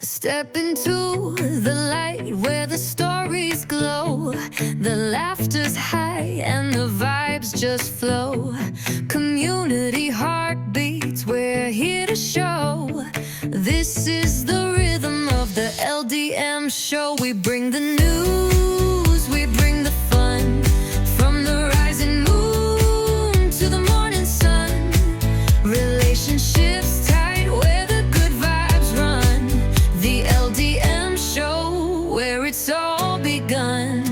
Step into the light where the stories glow, the laughter's high and the vibes just flow. Community heartbeats, we're here to show. This is the rhythm of the LDM show. We bring the news, we bring the fun, from the rising moon to the morning sun. Relationships tight where the good vibes run. The LDM show, where it's all begun.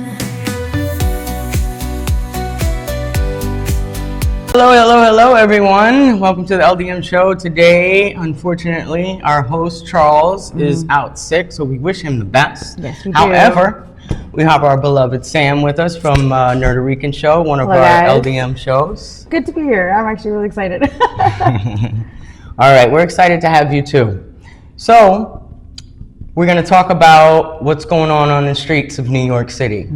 Hello, everyone. Welcome to the LDM show. Today, unfortunately, our host, Charles, is out sick, so we wish him the best. Yes, we do. However, we have our beloved Sam with us from Nerd of Rican show, one of Hello, our guys. LDM shows. Good to be here. I'm actually really excited. All right, we're excited to have you too. So, we're going to talk about what's going on the streets of New York City.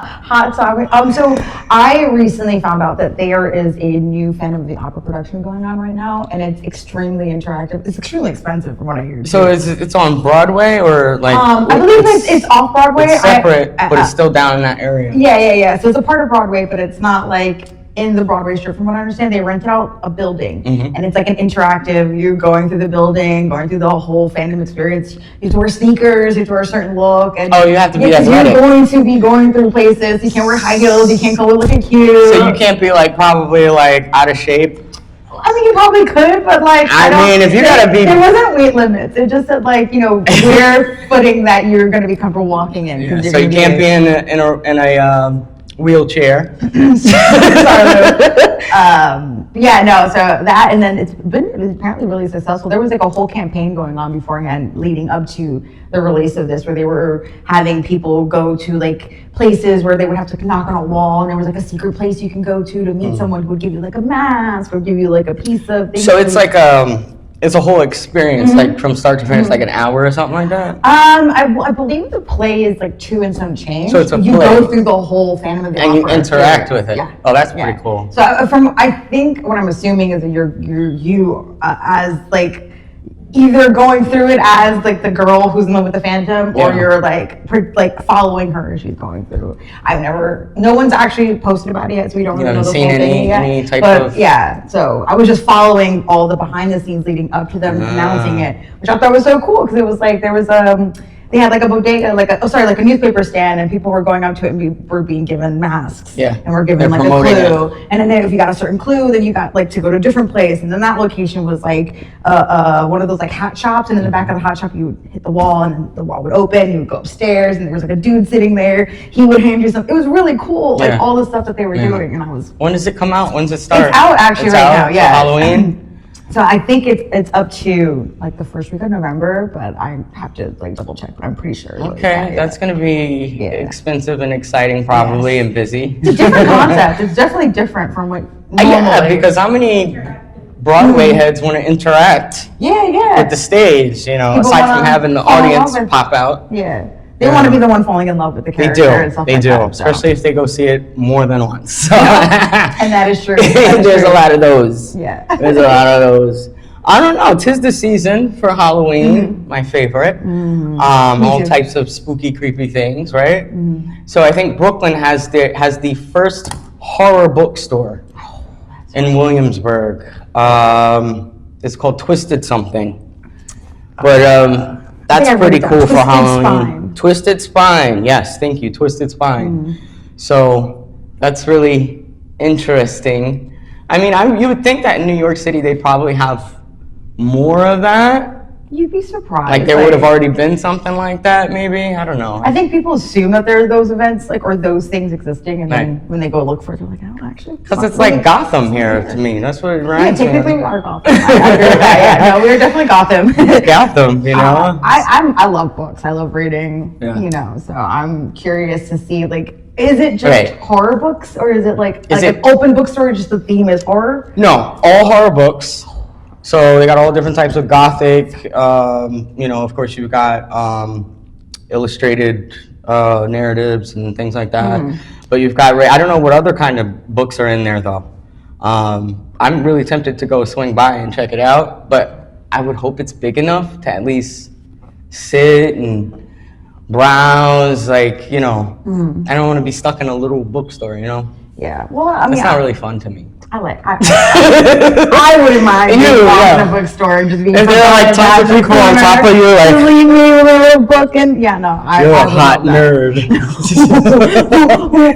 Hot topic. So I recently found out that there is a new Phantom of the Opera production going on right now, and it's extremely interactive. It's extremely expensive from what I hear. So it's on Broadway or like? I believe it's off Broadway. It's separate, but it's still down in that area. Yeah. So it's a part of Broadway, but it's not like in the Broadway strip. From what I understand, they rent out a building, and it's like an interactive. You're going through the building, going through the whole fandom experience. You have to wear sneakers. You have to wear a certain look. And you have to be because athletic. you're going to be going through places. You can't wear high heels. You can't go looking cute. So you can't be like probably like out of shape. I mean, you probably could, but like I mean, if you gotta be, there wasn't weight limits. It just said like wear footing that you're going to be comfortable walking in. Yeah, so you can't be in a wheelchair. So that, and then it's been apparently really successful. There was like a whole campaign going on beforehand leading up to the release of this, where they were having people go to like places where they would have to knock on a wall, and there was like a secret place you can go to meet someone who would give you like a mask or give you like a piece of things. So it's like it's a whole experience, like from start to finish, like an hour or something like that. I believe the play is like 2 and some change. So it's a you play. go through the whole Phantom of the And you Opera interact experience. with it. Yeah. Oh, that's pretty cool. So I think what I'm assuming is that you as like either going through it as like the girl who's in love with the Phantom, or you're like following her as she's going through. No one's actually posted about it yet, so we don't really know the seen whole thing yet. any type but of... yeah, so I was just following all the behind the scenes leading up to them announcing it, which I thought was so cool, because it was like there was they had like a bodega, like a newspaper stand, and people were going up to it and were being given masks. Yeah. And were given like a clue. And then if you got a certain clue, then you got like to go to a different place. And then that location was like one of those like hat shops. And in the back of the hat shop, you would hit the wall, and then the wall would open. You would go upstairs, and there was like a dude sitting there. He would hand you something. It was really cool, like all the stuff that they were doing. And I was. When does it come out? When does it start? It's out actually now. Yeah. Halloween. So I think it's up to like the first week of November, but I have to like double check, but I'm pretty sure. Okay, that's gonna be expensive and exciting probably, and busy. It's a different concept. It's definitely different from what normally. Yeah, because how many Broadway heads want to interact with the stage, People aside from having the audience pop out. Yeah. They want to be the one falling in love with the character. And stuff They like do, that, so. especially if they go see it more than once. So. And that is true. There's a lot of those. Yeah. There's a lot of those. I don't know. 'Tis the season for Halloween, my favorite. All types of spooky, creepy things, right? So I think Brooklyn has the first horror bookstore in Williamsburg. It's called Twisted Something, but that's pretty cool for Halloween. Twisted Spine, yes, thank you, Twisted Spine. So that's really interesting. I mean, you would think that in New York City they'd probably have more of that. You'd be surprised. Like there would have already been something like that, maybe? I don't know. I think people assume that there are those events, like, or those things existing, and then when they go look for it, they're like, oh, actually. Because it's like Gotham here to me. That's what it reminds me. Yeah, technically we are Gotham. I agree with that. Yeah, no, we're definitely Gotham. Gotham, I love books. I love reading, so I'm curious to see, like, is it just horror books, or is it like an open bookstore, just the theme is horror? No, all horror books. So they got all different types of gothic, of course you've got illustrated narratives and things like that. But you've got, I don't know what other kind of books are in there though. I'm really tempted to go swing by and check it out, but I would hope it's big enough to at least sit and browse, like, I don't want to be stuck in a little bookstore, Yeah. Well, I mean, It's not really fun to me. I wouldn't mind being in a bookstore and just being. If there are like tons of people on top of you, like leave me with a little book, and you're a hot nerd.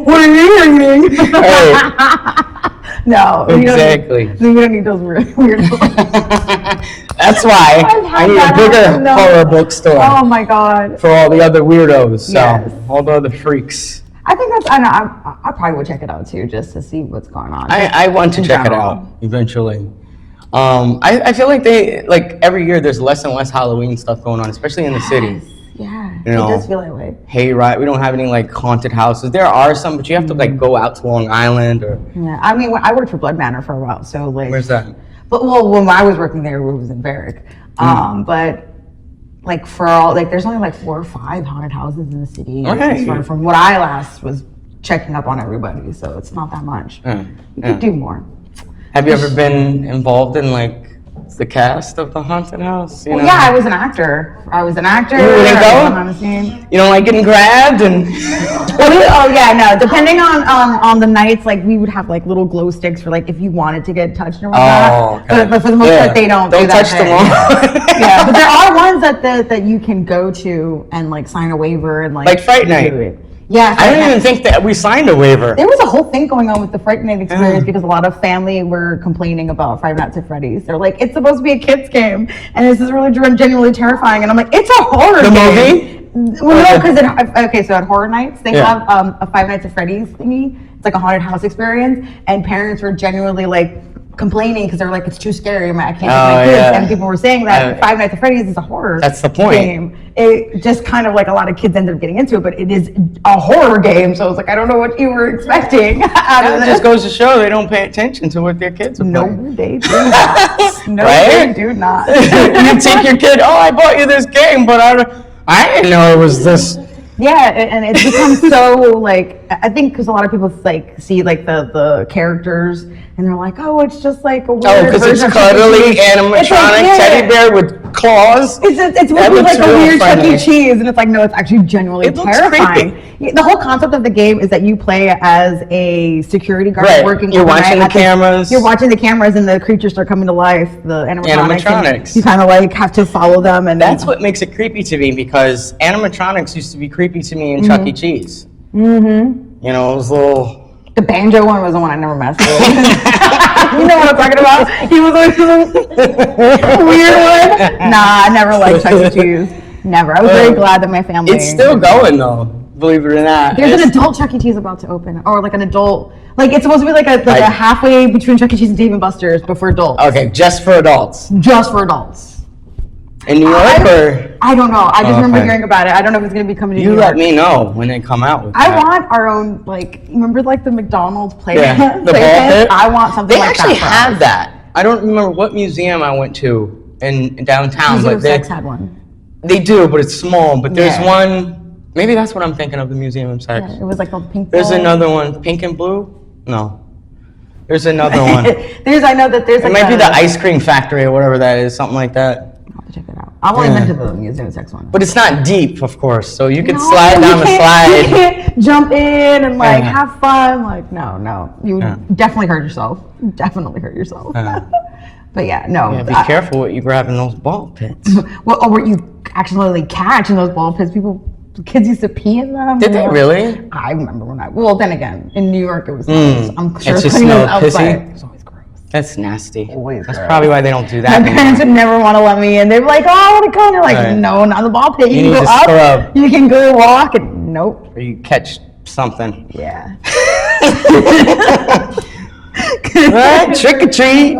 What are you reading? Hey. No, Exactly. We don't need those weird That's why I need a bigger horror bookstore. Oh my god. For all the other weirdos, so Yes. all the other freaks. I think I probably would check it out too, just to see what's going on. I want to check it out eventually. I feel like every year there's less and less Halloween stuff going on, especially in the city. Yeah, it does feel that way. Hey, right, we don't have any like haunted houses. There are some, but you have to like go out to Long Island or. Yeah, I mean, I worked for Blood Manor for a while, so like. Where's that? But when I was working there, it was in Berwick. But like there's only like 4 or 5 haunted houses in the city. Okay. From what I last was checking up on everybody, so it's not that much. You could do more. Have you ever been involved in like the cast of the haunted house? Yeah, I was an actor. You wouldn't go? On the scene. You don't like getting grabbed and. Oh yeah, no. Depending on the nights, like we would have like little glow sticks for like if you wanted to get touched or whatnot. Oh, okay. But for the most part, they don't. Don't touch them all. Yeah, but there are ones that you can go to and like sign a waiver and like Fright Night. do it. Yeah, I don't even think that we signed a waiver. there was a whole thing going on with the Fright Night experience because a lot of family were complaining about Five Nights at Freddy's. They're like, it's supposed to be a kids game, and this is really genuinely terrifying. And I'm like, it's a horror game. Movie? Well, no, because so at Horror Nights they have a Five Nights at Freddy's thingy. It's like a haunted house experience, and parents were genuinely like complaining because they're like, it's too scary. I can't take my kids. And people were saying that Five Nights at Freddy's is a horror. That's the point. Game. It just kind of like a lot of kids ended up getting into it, but it is a horror game. So I was like, I don't know what you were expecting out of It this. just goes to show they don't pay attention to what their kids are No, playing. they do not. No, Right? they do not. You take your kid, I bought you this game, but I didn't know it was this. Yeah, and it's become so like, I think because a lot of people like see like the characters and they're like, oh, it's just like a weird Because it's version of Chuck E. cuddly Cheese. animatronic It's like, teddy bear with claws. It's That really looks like a real weird Chuck funny. E. Cheese, and it's like, no, it's actually genuinely It looks terrifying. The whole concept of the game is that you play as a security guard Right. working. You're overnight watching the at cameras. You're watching the cameras, and the creatures start coming to life. The animatronics. Animatronics. And you kind of like have to follow them, and That's what makes it creepy to me, because animatronics used to be creepy to me in Chuck E. Cheese. Mm-hmm. You know, it was little. The banjo one was the one I never messed with. You know what I'm talking about? He was always the weird one. Nah, I never liked Chuck E. Cheese. Never. I was very glad that my family. It's still going though, believe it or not. There's an adult Chuck E. Cheese about to open, or like an adult. Like it's supposed to be like a halfway between Chuck E. Cheese and Dave and Buster's, but for adults. Okay, just for adults. Just for adults. In New York, or? I don't know. I just remember okay. hearing about it. I don't know if it's going to be coming to New You York. let me know when they come out with I that. want our own, like, remember like the McDonald's play Yeah, the play ball pit? pit. I want something They like actually that. for have us. that. I don't remember what museum I went to in downtown, Museum but of Sex had one. they do, but it's small. But there's Yeah. one. Maybe that's what I'm thinking of, the Museum of Sex. Yeah, it was like the pink. There's ball. another one, pink and blue. No, there's another one. I know that there's It like might be the ice cream factory or whatever that is, something like that. I'll have to check it out. I've only been to the Museum of Sex one. But it's not deep, of course, so you can No, slide down the You slide. can't jump in and like Yeah. have fun. Like no, you would definitely hurt yourself. Definitely hurt yourself. But yeah, no. Yeah, be careful what you grab in those ball pits. Well, or what you accidentally catch in those ball pits. Kids used to pee in them. Did they really? I remember well, then again, in New York it was. I'm sure It just putting those smelled outside. pissy? It was always gross. That's nasty. Always That's gross. probably why they don't do that My parents would anymore. never want to let me in. They'd be like, "Oh, I want to come." They're like, Right. "No, not in the ball pit. You You can need go to up. scrub. You can go walk." And nope. Or you catch something. Yeah. Right? Trick or treat.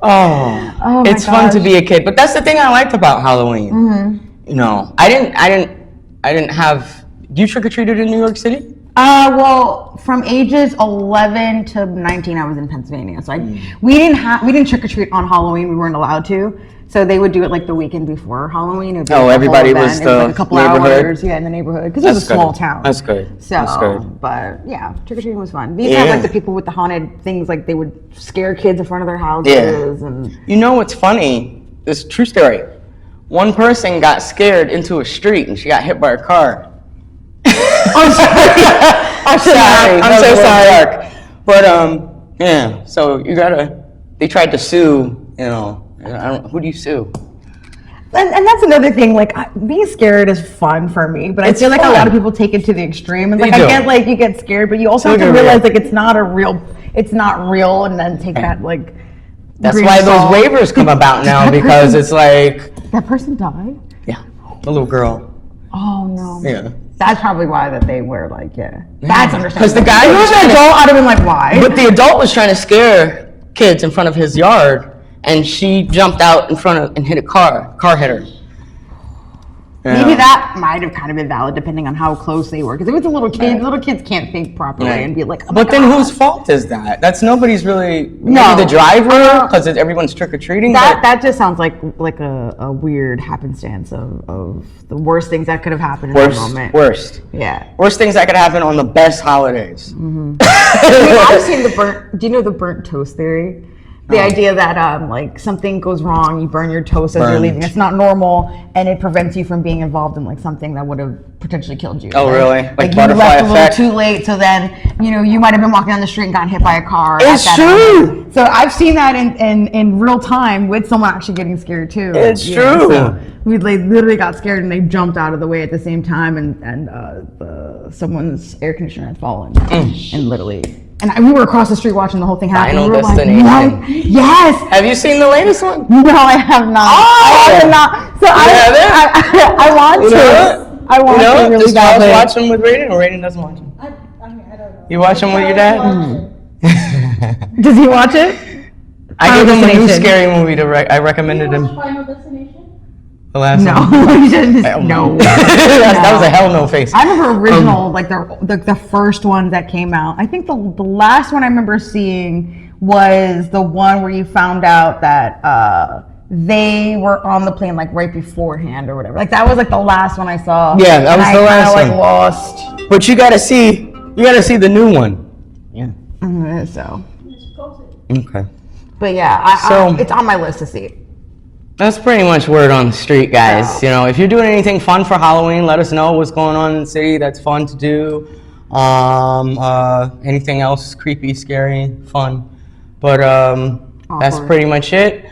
Oh my It's fun to gosh. be a kid, but that's the thing I liked about Halloween. You know, I didn't have. You trick or treated in New York City? Well, from ages 11 to 19, I was in Pennsylvania. So we didn't trick or treat on Halloween. We weren't allowed to. So they would do it like the weekend before Halloween. It would be Oh, like a everybody whole was event. It was the like a couple neighborhood? hours, in the neighborhood because it was a small town. That's good. So, That's good. but yeah, trick or treating was fun. These have like the people with the haunted things, like they would scare kids in front of their houses, and You know what's funny? This is a true story. One person got scared into a street and she got hit by a car. I'm sorry. I'm so sorry. But yeah. So you gotta. They tried to sue. You know, who do you sue? And that's another thing. Like being scared is fun for me, but I feel like a lot of people take it to the extreme. And like I get like you get scared, but you also have to realize like it's not real, and then take that like. That's why those waivers come about now because it's like that person died. Yeah, the little girl. Oh no. Yeah. That's probably why that they were like, that's understandable. Because the guy was an adult, I'd have been like, why? But the adult was trying to scare kids in front of his yard, and she jumped out in front of and hit a car. Car hit her. Yeah. Maybe that might have kind of been valid depending on how close they were. Because if it's a little kid, little kids can't think properly and be like, oh my But then God. whose fault is that? That's nobody's really. Maybe the driver, because everyone's trick or treating. That just sounds like a weird happenstance of the worst things that could have happened in that moment. Worst. Yeah. Worst things that could happen on the best holidays. Mm-hmm. I've seen do you know the burnt toast theory? The idea that like something goes wrong, you burn your toast as you're leaving. It's not normal, and it prevents you from being involved in like something that would have potentially killed you. Oh, right? really? Like you butterfly left effect? a little too late, so then you might have been walking down the street and gotten hit by a car. It's true. Moment. So I've seen that in real time with someone actually getting scared too. It's true. So we literally got scared and they jumped out of the way at the same time, and someone's air conditioner had fallen and literally. And we were across the street watching the whole thing happen. Final we were Destination. like, what? Yes. Have you seen the latest one? No, I have not. Oh! I have not. So I want to. I want to really Does Charles badly. watch them with Raiden, or Raiden doesn't watch them? I don't know. You watch them with your dad? Does he watch it? I gave him a new Destination. scary movie I recommended him. Final Destination? The last No, one. he didn't. No. That was a hell no face. I remember original, like the first one that came out. I think the last one I remember seeing was the one where you found out that they were on the plane like right beforehand or whatever. Like that was like the last one I saw. Yeah, that was the last one. one. Lost. But you gotta see the new one. Yeah. So. Okay. But yeah, it's on my list to see. That's pretty much word on the street, guys. You know, if you're doing anything fun for Halloween, let us know what's going on in the city that's fun to do. Anything else creepy, scary, fun. But that's pretty much it.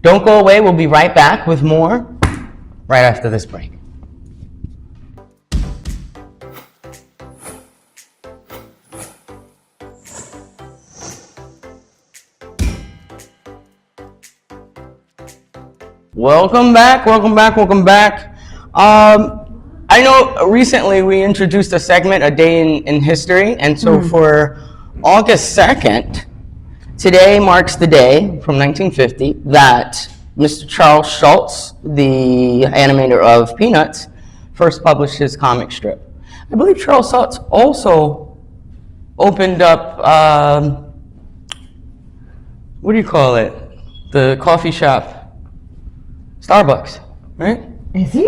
Don't go away. We'll be right back with more right after this break. Welcome back. I know recently we introduced a segment, A Day in History, and so for August 2nd, today marks the day from 1950 that Mr. Charles Schulz, the animator of Peanuts, first published his comic strip. I believe Charles Schulz also opened up, what do you call it? The coffee shop. Starbucks, right? Is he?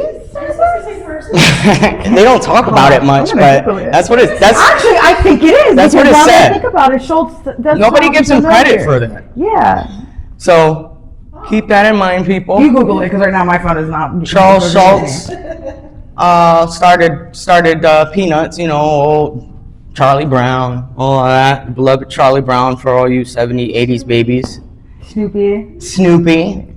They don't talk about it much, but that's what it's. That's Actually, I think it is. That's what it because now that I said. think about it, Schultz. Nobody gives him credit for that. Yeah. So keep that in mind, people. You Google it because right now my phone is not. Charles Schulz started Peanuts. You know, old Charlie Brown, all of that. Beloved Charlie Brown for all you 70s, 80s babies. Snoopy.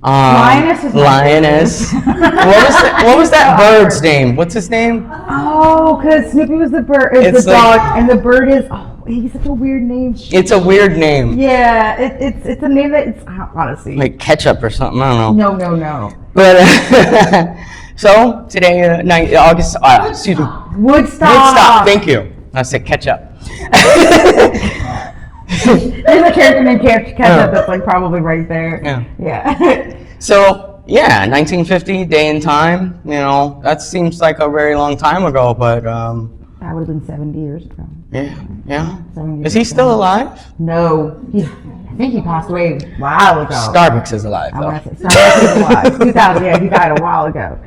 Lioness is Lioness. What was that bird's name? What's his name? Oh, because Snoopy was the bird, It's the like- dog, and the bird is. Oh, he's such a weird name. It's a weird name. Yeah, it's a name that it's honestly. Like ketchup or something. I don't know. No. But so today, August. Excuse me. Woodstock. Thank you. I said ketchup. There's a character named Ketchup that's like probably right there. Yeah. So yeah, 1950, day and time. You know, that seems like a very long time ago, but That would have been 70 years ago. Yeah. 70 Is he years still ago. alive? No. I think he passed away a while ago. Starbucks is alive, I though. want to say Starbucks is alive. 2000, yeah, he died a while ago.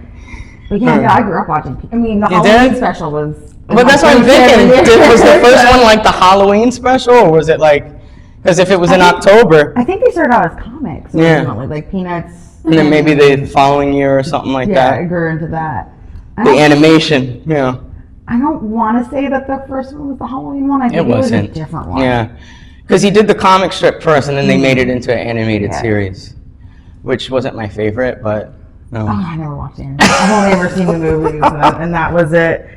But yeah, I grew up watching. I mean, the Halloween did? special was. But that's what I'm thinking. Was the first one like the Halloween special, or was it like? Because if it was in October, I think they started out as comics. Originally, like Peanuts. and then maybe the following year or something like Yeah, that. it grew into that. The animation, yeah. I don't want to say that the first one was the Halloween one. I think It wasn't. was a different one. Yeah, because he did the comic strip first, and then they made it into an animated series, which wasn't my favorite, but no. Oh, I never watched it. I've only ever seen the movies, and that was it.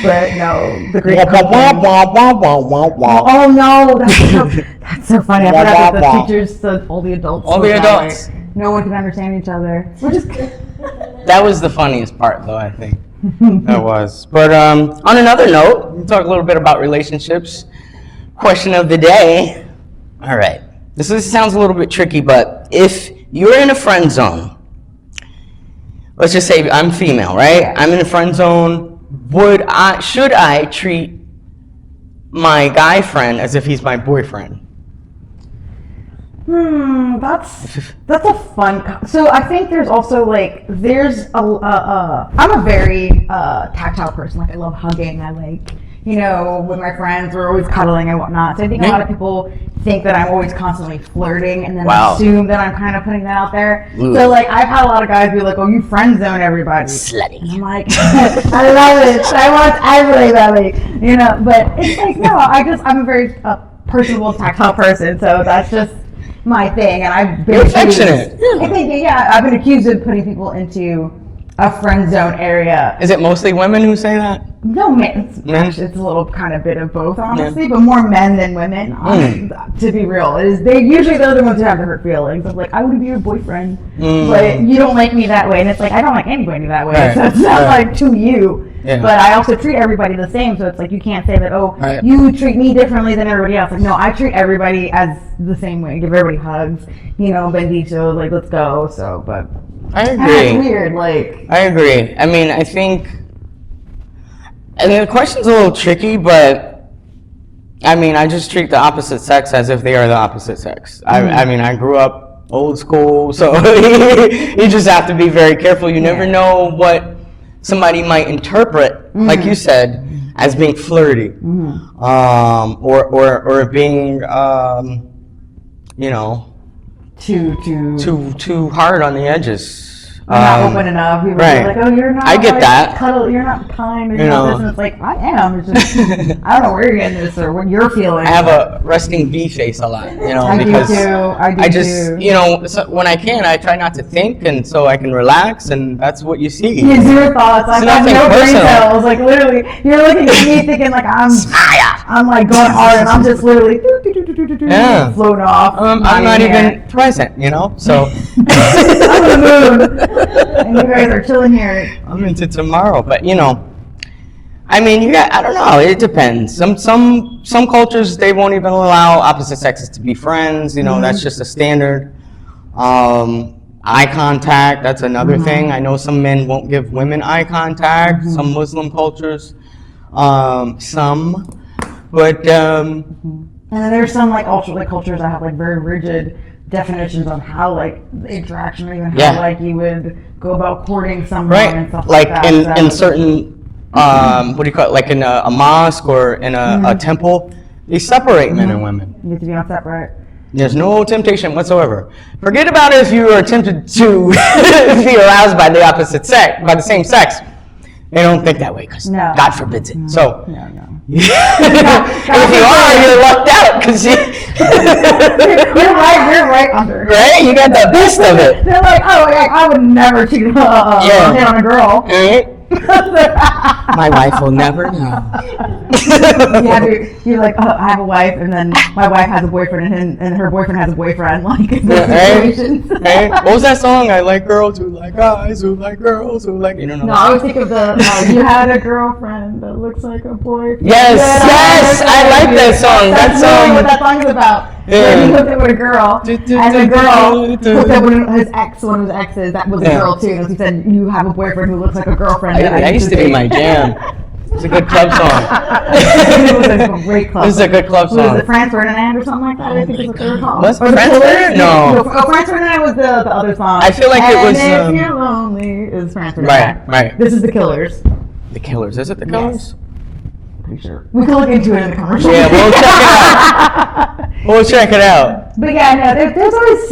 But no, the Great Cookbook. Oh no, that's so funny. I forgot that the teachers said all the adults. All the adults. No one can understand each other. Which is That was the funniest part, though, I think. That was. But on another note, we'll talk a little bit about relationships. Question of the day. All right. This sounds a little bit tricky, but if you're in a friend zone, let's just say I'm female, right? Yeah. I'm in a friend zone. Should I treat my guy friend as if he's my boyfriend? That's a fun. So I think there's also like I'm a very tactile person. Like I love hugging. I like with my friends we're always cuddling and whatnot. So I think a lot of people think that I'm always constantly flirting and then assume that I'm kind of putting that out there. Ooh. So like I've had a lot of guys be like, "Oh, you friend zone everybody." Slutty. And I'm like, I love it. I want everybody. But it's like no. I'm a very personable, tactile person. So that's just my thing, and I've been affectionate. I think, I've been accused of putting people into a friend zone area. Is it mostly women who say that? No, men. It's a little kind of bit of both, honestly, but more men than women. To be real, they're the ones who have the hurt feelings of like, I want to be your boyfriend, but you don't like me that way, and it's like I don't like anybody that way, so it's not like to you. Yeah. But I also treat everybody the same, so it's like you can't say that, you treat me differently than everybody else. Like, no, I treat everybody as the same way. Give everybody hugs, benditos, like, let's go. So, but I agree. It's weird, like. I agree. I mean, I think, the question's a little tricky, but I mean, I just treat the opposite sex as if they are the opposite sex. I mean, I grew up old school, so you just have to be very careful. You never know what somebody might interpret, like you said, as being flirty, or being, too hard on the edges. Not open enough. People are like, oh, you're not. I get that. Cuddle, you're not kind. Or you're not this, and it's like I am. It's just I don't know where you're getting this or what you're feeling. I have a resting bee face a lot, I because do too. I just, so when I can, I try not to think, and so I can relax, and that's what you see. You zero thoughts. I have no brain cells. Like literally, you're looking at me thinking like I'm like going hard, and I'm just literally floating off. I'm not even present, so. I'm on the moon. And you guys are chilling here. I'm into tomorrow, but I mean, I don't know. It depends. Some cultures, they won't even allow opposite sexes to be friends. That's just a standard. Eye contact, that's another thing. I know some men won't give women eye contact. Some Muslim cultures, some, but. And then there's some like cultures that have like very rigid definitions on how like the interaction or even how like you would go about courting someone and stuff like that. In certain what do you call it, like in a mosque or in a temple, they separate men and women. You have to be on separate. There's no temptation whatsoever. Forget about it if you are tempted to be aroused by the opposite sex, by the same sex. They don't think that way because God forbids it. So no. If you are, you're lucked out because you're right under. Right? You got the best of it. They're like, oh, I would never cheat hit on a girl. Right? My wife will never know. You're like, I have a wife, and then my wife has a boyfriend, and her boyfriend has a boyfriend. Like, right? What was that song? I like girls who like guys who like girls who like. You don't know. No, I always think of the you had a girlfriend that looks like a boyfriend. Yes, I like that song. That's really what that song's about. Yeah. He hooked up with a girl, and the girl hooked up with one of his exes. That was a girl too. And he said, "You have a boyfriend who looks like a girlfriend." That used to be my jam. It's a good club song. It was a great club. This is a good club Was song. it France Ferdinand or something like that? I think is what they were called. Was Or the France Killers? Ferdinand? No. France Ferdinand was the other song. I feel like it was, And if you're lonely, is France Ferdinand. Right. This is the Killers. The Killers. Is it the Killers? Pretty sure. We can look into it in the commercial. Yeah, we'll check it out. We'll check it out. But yeah, no, there's always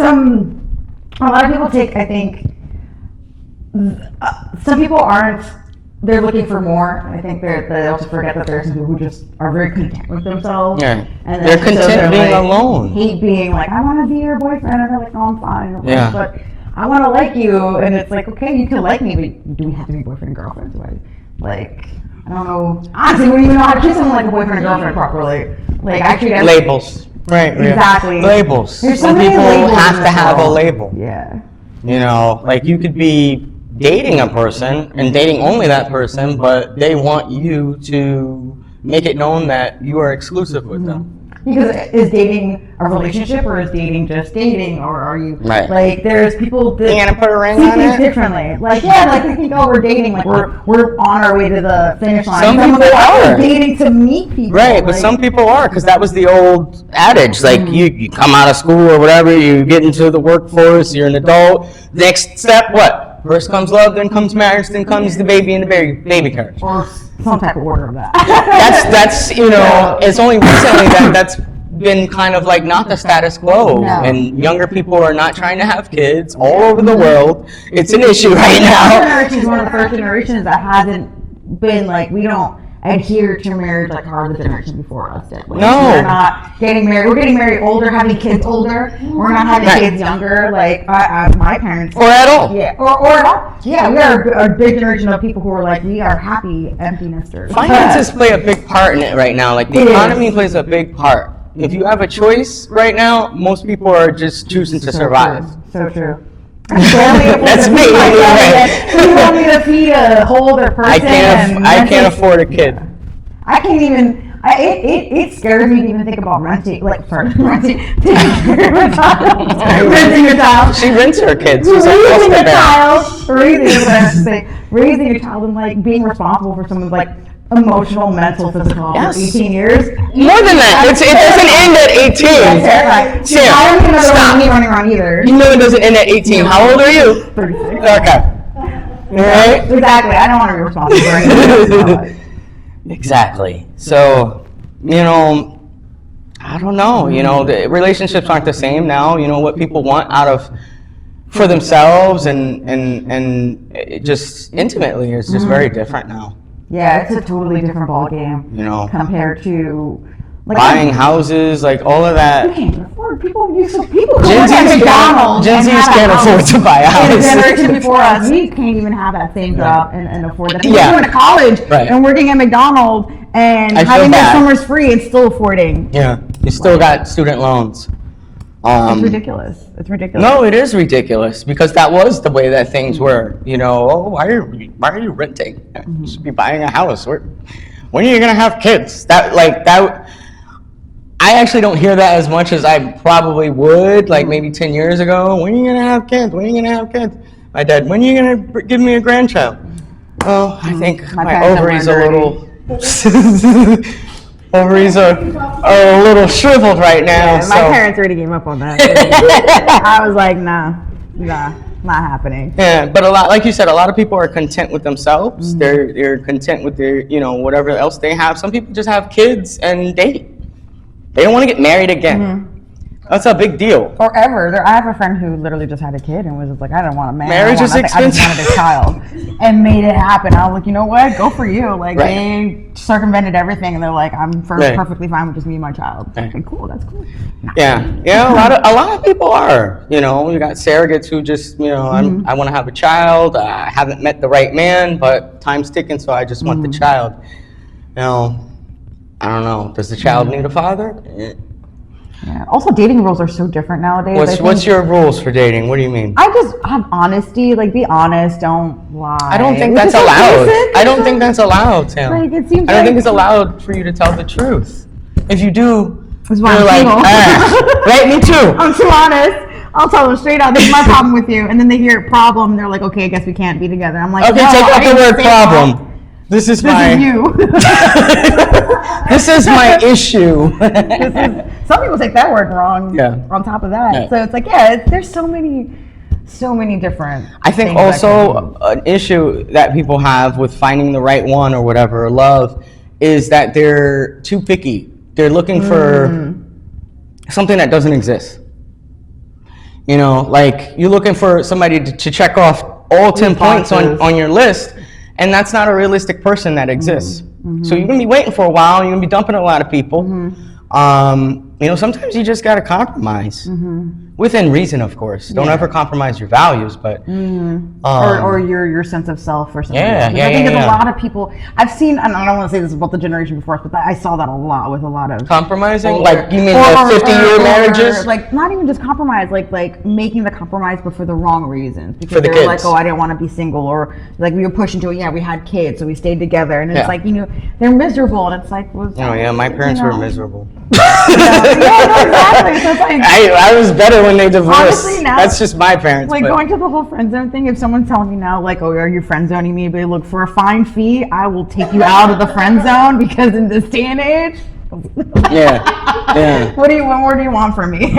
a lot of people take, I think, some people aren't, they're looking for more. I think they also forget that there's some people who just are very content with themselves. Yeah. And They're so content being like, alone. Hate being like, I want to be your boyfriend. And they're like, no, I'm fine. Yeah. But I want to like you. And it's like, okay, you can like me, but do we have to be boyfriend and girlfriend? Like, I don't know. Honestly, we don't even know how to treat someone like a boyfriend and girlfriend properly. Like, I treat Labels. Right. Exactly. Yeah. Labels. There's so Some many people labels have in to this have a world. label. Yeah. You know, like you could be dating a person and dating only that person, but they want you to make it known that you are exclusive with them. Because is dating a relationship or is dating just dating, or are you Right. like there's people that You gonna put a ring see on things it? differently. Like like they think, oh, we're dating, like we're on our way to the finish line. Some of people us are. dating to meet people. Right, but like, some people are, because that was the old adage. Like, you come out of school or whatever, you get into the workforce, you're an adult. Next step, what? First comes love, then comes marriage, then comes the baby and the baby carriage. or some type of order of that. That's you know, it's only recently that's been kind of like not the status quo, No. and younger people are not trying to have kids all over the world. It's an issue right Our now. generation is one of the first generations that hasn't been like, we don't adhere to marriage like how the generation before us did. Like, No. We're not getting married. We're getting married older, having kids older. We're not having Right. kids younger. Like my parents. Or at all. Yeah, or yeah, we are a big generation of people who are like, we are happy empty nesters. Finances play a big part in it right now. Like the It is. economy plays a big part. If you have a choice right now, most people are just choosing to survive. So true. That's me. Right. You want me to feed a whole other person? I can't afford a kid. I can't even. It scares me to even think about renting. Like, sorry, renting your child. She rents her kids. She's like, what's Raising the a bear? child. Raising a child and like being responsible for someone's like emotional, mental, physical Yes. for 18 years. More than that. It doesn't end at 18. Right. Sam, I don't think another stop. one me running around either. You know it doesn't end at 18. How old are you? 36. Okay. Right? Exactly. I don't want to be responsible for anything. Exactly. So, you know, I don't know. You know, the relationships aren't the same now. You know, what people want for themselves and it just intimately is just very different now. Yeah, it's a totally different ball game You know, compared to like buying houses, like all of You that. can't afford people go Gen work at Zs McDonald's. Gen and Zs have a can't house. afford to buy a And the house. generation before us, we can't even have that same job and afford that. Yeah. We're going to college Right. and working at McDonald's and I feel having their bad. summers free and still affording. Yeah, you still got student loans. It's ridiculous. It's ridiculous. No, it is ridiculous because that was the way that things were. You know, oh, why are you renting? You should be buying a house. When are you gonna have kids? That. I actually don't hear that as much as I probably would, like maybe 10 years ago. When are you gonna have kids? When are you gonna have kids? My dad, when are you gonna give me a grandchild? Oh, I think My my parents have ovaries are a learned little. Ovaries are a little shriveled right now. Yeah, my so. parents already gave up on that. I was like, nah, not happening. Yeah, but like you said, a lot of people are content with themselves. They're content with their, whatever else they have. Some people just have kids and date. They don't want to get married again. That's a big deal. Or ever. I have a friend who literally just had a kid and was just like, I don't want a man. Marriage is I just expensive. wanted a child. And made it happen. I was like, you know what? Go for you. Like, Right. they circumvented everything and they're like, I'm Right. perfectly fine with just me and my child. Right. Like, cool, that's cool. Yeah, a lot of people are. You got surrogates who just, I want to have a child. I haven't met the right man, but time's ticking, so I just want the child. I don't know. Does the child need a father? Yeah. Also, dating rules are so different nowadays. What's your rules for dating? What do you mean? I just have honesty. Like, be honest. Don't lie. I don't think Which that's is so allowed. basic. I don't think that's allowed, Tim. Like, it seems I don't think like- it's allowed for you to tell the truth. If you do, That's why you're I'm like, single. right, me too. I'm too honest. I'll tell them straight out, this is my problem with you. And then they hear problem, they're like, okay, I guess we can't be together. I'm like, Okay, no, take I out the didn't word say problem. This is This my is you. this is my issue. Some people take that word wrong. Yeah. On top of that, Yeah. so it's like, there's so many different. I think things that also an issue that people have with finding the right one or whatever, or love, is that they're too picky. They're looking for something that doesn't exist. You know, like you're looking for somebody to check off all 10 points on your list, and that's not a realistic person that exists. So you're gonna be waiting for a while. You're gonna be dumping a lot of people. You know, sometimes you just gotta compromise within reason, of course. Don't ever compromise your values, but or your sense of self or something. Yeah, else. yeah, I think yeah, there's yeah. a lot of people I've seen, and I don't want to say this about the generation before us, but I saw that a lot with a lot of compromising. older- Like you mean the 50-year marriages? Like not even just compromise, like making the compromise, but for the wrong reasons. Because For the they're like, kids. oh, I didn't want to be single, or like we were pushing to it. Yeah, we had kids, so we stayed together, and it's Yeah. like, you know, they're miserable, and it's like, was Oh yeah, my parents were miserable. Yeah, no, exactly. So it's like, I was better when they divorced. Honestly, now- That's just my parents. like but going to the whole friend zone thing. If someone's telling me now, like, oh, are you friend zoning me? But look, for a fine fee, I will take you out of the friend zone, because in this day and age, yeah. what more do you want from me?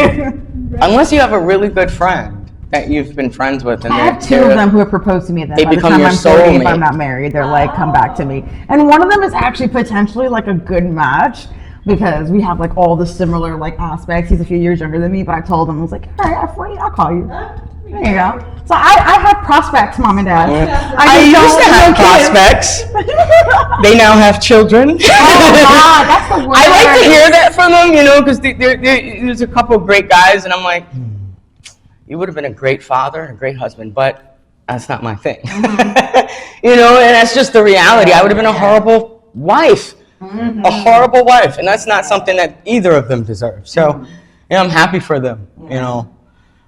Unless you have a really good friend that you've been friends with, and I have two of them who have proposed to me that They by the become time your I'm 30, if soulmate. I'm not married, they're like, come back to me. And one of them is actually potentially like a good match, because we have like all the similar like aspects. He's a few years younger than me, but I told him, I was like, all right, at 40, I'll call you. There you go. So I have prospects, mom and dad. I just used to don't have kids. prospects. They now have children. Oh God, that's the worst. I like to hear that from them, you know, because there's a couple of great guys, and I'm like, you would have been a great father and a great husband, but that's not my thing. You know, and that's just the reality. I would have been a horrible wife, a horrible wife, and that's not something that either of them deserve. So, you know, I'm happy for them, you know,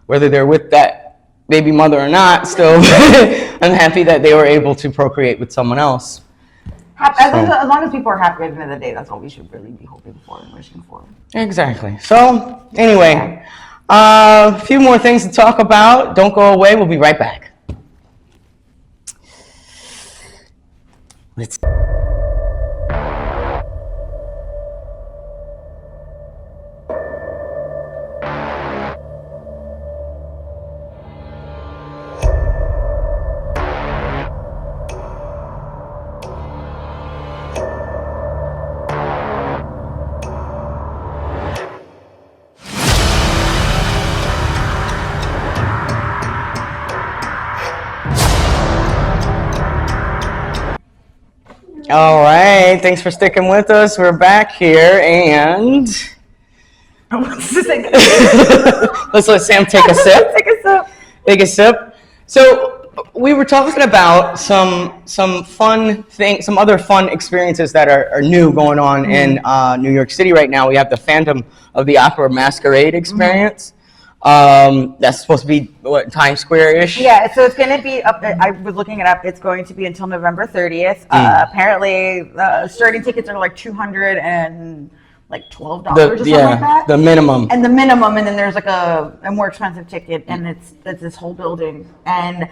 whether they're with that baby mother or not, still, I'm happy that they were able to procreate with someone else. As long as people are happy at the end of the day, that's all we should really be hoping for and wishing for. Exactly. So, anyway, a few more things to talk about. Don't go away. We'll be right back. Let's. All right, thanks for sticking with us. We're back here, and let's let Sam take a sip. Take a sip. So we were talking about some fun things, some other fun experiences that are new going on in New York City right now. We have the Phantom of the Opera Masquerade experience. That's supposed to be what, Times Square-ish? Yeah, so it's going to be up. I was looking it up. It's going to be until November 30th. Apparently, starting tickets are like $212 or something like that. The minimum. And the minimum, and then there's like a more expensive ticket, and it's this whole building. And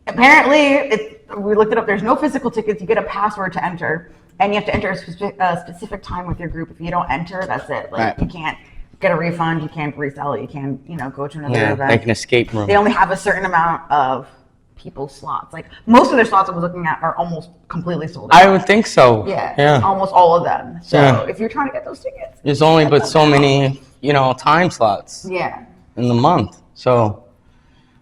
apparently, we looked it up. There's no physical tickets. You get a password to enter, and you have to enter a specific time with your group. If you don't enter, that's it. Like you can't get a refund. You can't resell it. You can't, go to another event. Like an escape room. They only have a certain amount of people's slots. Like most of their slots I was looking at are almost completely sold out. I would think so. Yeah. Almost all of them. So if you're trying to get those tickets, there's only but so many, time slots yeah. in the month. So,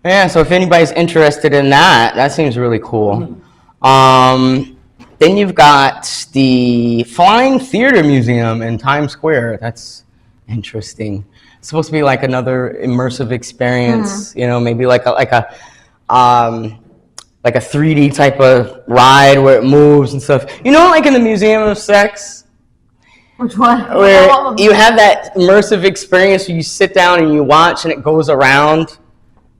so if anybody's interested in that, that seems really cool. Then you've got the Flying Theater Museum in Times Square. That's interesting. It's supposed to be like another immersive experience, maybe like a 3D type of ride where it moves and stuff. Like in the Museum of Sex, Which one? where you have that immersive experience where you sit down and you watch and it goes around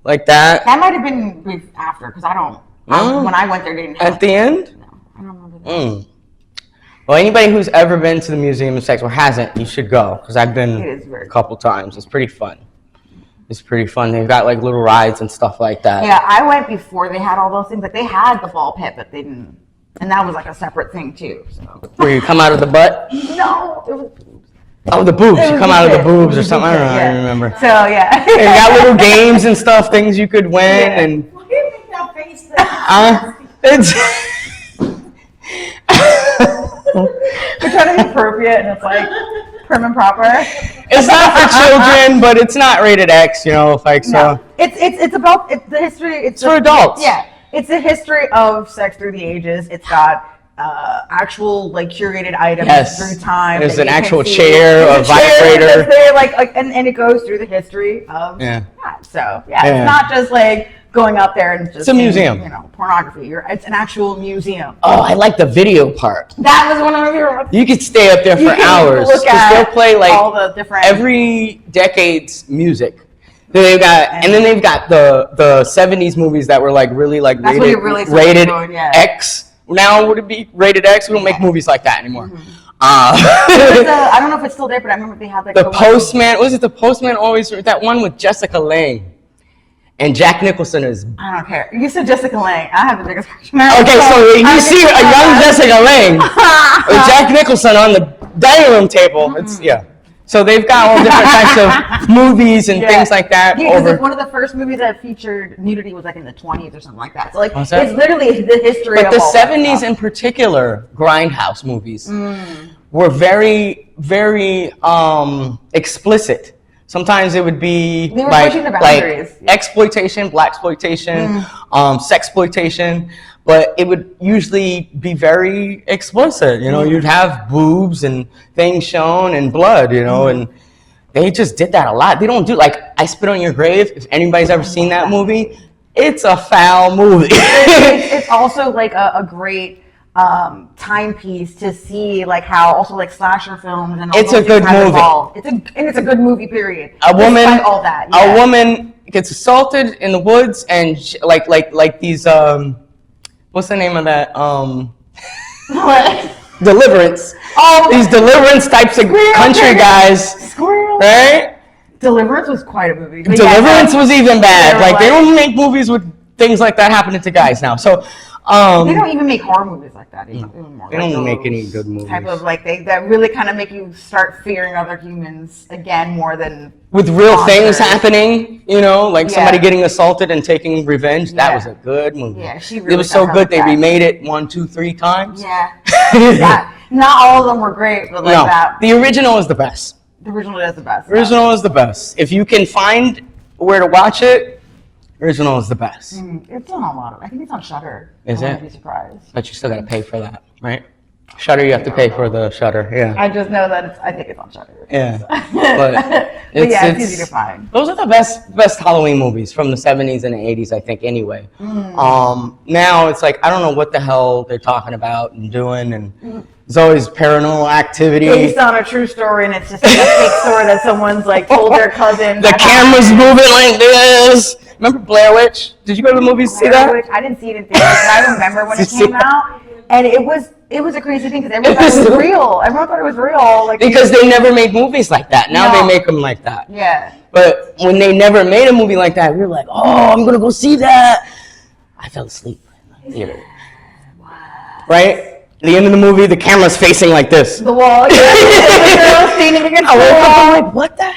like that. That might have been after, because I don't. When I went there, they didn't have At the end? No, I don't remember that. Well, anybody who's ever been to the Museum of Sex or hasn't, you should go, because I've been a couple times. It's pretty fun. They've got like little rides and stuff like that. Yeah, I went before they had all those things. Like they had the ball pit, but they didn't And that was like a separate thing too. So. Where you come out of the butt? No, it was. Oh, the boobs. You come out of the boobs or It was something. I don't know. yeah. I don't remember. So yeah. They got little games and stuff, things you could win, and Why do you make that face? it's. We're trying to be appropriate, and it's like prim and proper. It's not for children, but it's not rated X, you know, like so. No, it's about the history. It's for adults. Yeah, it's the history of sex through the ages. It's got actual like curated items through time. There's that an you can actual see. chair, There's a vibrator. that's there, like and it goes through the history of that. So Yeah. it's not just like going up there and just a museum. you know, pornography. It's an actual museum. Oh, I like the video part. That was one of your. You could stay up there for hours Look because at they'll play like all the different every decade's music. They've got, and then they've got the 70s movies that were like really like That's rated, what it really rated going, yeah. X. Now would it be rated X? We don't make movies like that anymore. I don't know if it's still there, but I remember they had like The Postman. Was it The Postman? Always that one with Jessica Lange and Jack Nicholson is. I don't care. You said Jessica Lange. I have the biggest question. Okay, so you see a young Jessica Lange with Jack Nicholson on the dining room table. It's So they've got all different types of movies and things like that. Yeah, because like one of the first movies that featured nudity was like in the 20s or something like that. So like it's literally the history But of the all 70s in particular, grindhouse movies were very, very explicit. Sometimes it would be They were like pushing the boundaries. exploitation, blaxploitation, sexploitation, but it would usually be very explicit. You know, you'd have boobs and things shown and blood. You know, and they just did that a lot. They don't do like I Spit on Your Grave. If anybody's ever seen that movie, it's a foul movie. it's also like a great timepiece to see like how also like slasher films and all It's a good movie. It's a good movie. Period. A woman, despite all that, a woman gets assaulted in the woods, and like these what's the name of that Deliverance. Oh, These Deliverance types of country guys, right? Deliverance was quite a movie. But Deliverance was even bad. They were Like they like- don't make movies with things like that happening to guys now. So they don't even make horror movies like that anymore. they don't make any good movies. Type of like that really kind of make you start fearing other humans again more than with real things monsters. happening, you know, like somebody Yeah. getting assaulted and taking revenge. That Yeah. was a good movie. Yeah, she it really was so got her good they back. remade it 1, 2, 3 times. Yeah. Not all of them were great, but like No, that. the original is the best. The original is the best. Original is the best. If you can find where to watch it, original is the best. It's on a lot of. I think it's on Shudder. Is I it? wouldn't be surprised. But you still gotta pay for that, right? Shutter, you have to pay for the Shutter. Yeah. I just know that I think it's on Shudder. Yeah. But yeah, it's easy to find. Those are the best Halloween movies from the 70s and the 80s, I think, anyway. Now it's like, I don't know what the hell they're talking about and doing, and there's always paranormal activity. Based on a true story, and it's just like a fake story that someone's like told their cousin. The camera's moving like this. Remember Blair Witch? Did you go to the movies to see that? I didn't see it in theaters, but I remember when it Did you see came out, and it was a crazy thing because everyone thought it was real. Everyone thought it was real. Like Because they never made movies like that. Now No. they make them like that. yeah. But when they never made a movie like that, we were like, oh, I'm going to go see that. I fell asleep in the theater. Right? At the end of the movie, the camera's facing like this. The wall. Yeah. The girl standing against I the woke up, wall. I'm like, what the?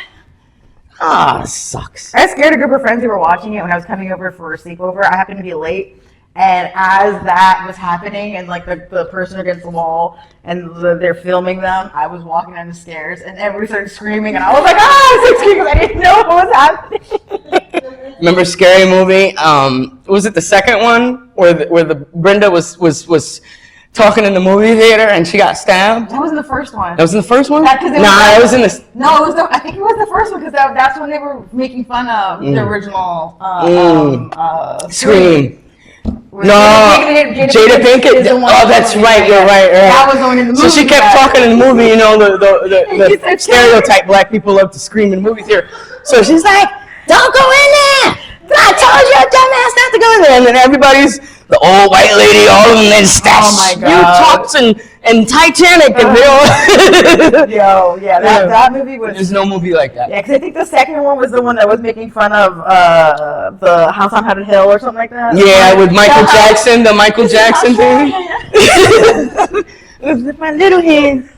Ah, this sucks. I scared a group of friends who were watching it when I was coming over for a sleepover. I happened to be late. And as that was happening, and like the person against the wall, and they're filming them, I was walking down the stairs, and everybody started screaming, and I was like, ah! I was screaming, I didn't know what was happening. Remember Scary Movie? Was it the second one where the Brenda was talking in the movie theater and she got stabbed? That was in the first one. That was in the first one? That- 'cause it was Nah, like- it was in the. No, it was I think it was the first one because that's when they were making fun of the original Scream. Where No, Jada Pinkett. is the one Oh, that's that- right. You're right. That was the one in the movie. So she kept that- talking in the movie. You know the He said, stereotype black people love to scream in the movie theater. So she's like, "Don't go in there! I told you, dumbass, not to go in there." And then everybody's the old white lady. All of them then stats. Oh my You God. talks and and Titanic and Yo, yeah, that movie was. There's no movie like that. Yeah, because I think the second one was the one that was making fun of the House on Haunted Hill or something like that. Yeah, with Michael Jackson, the Michael Jackson thing. With my little hands.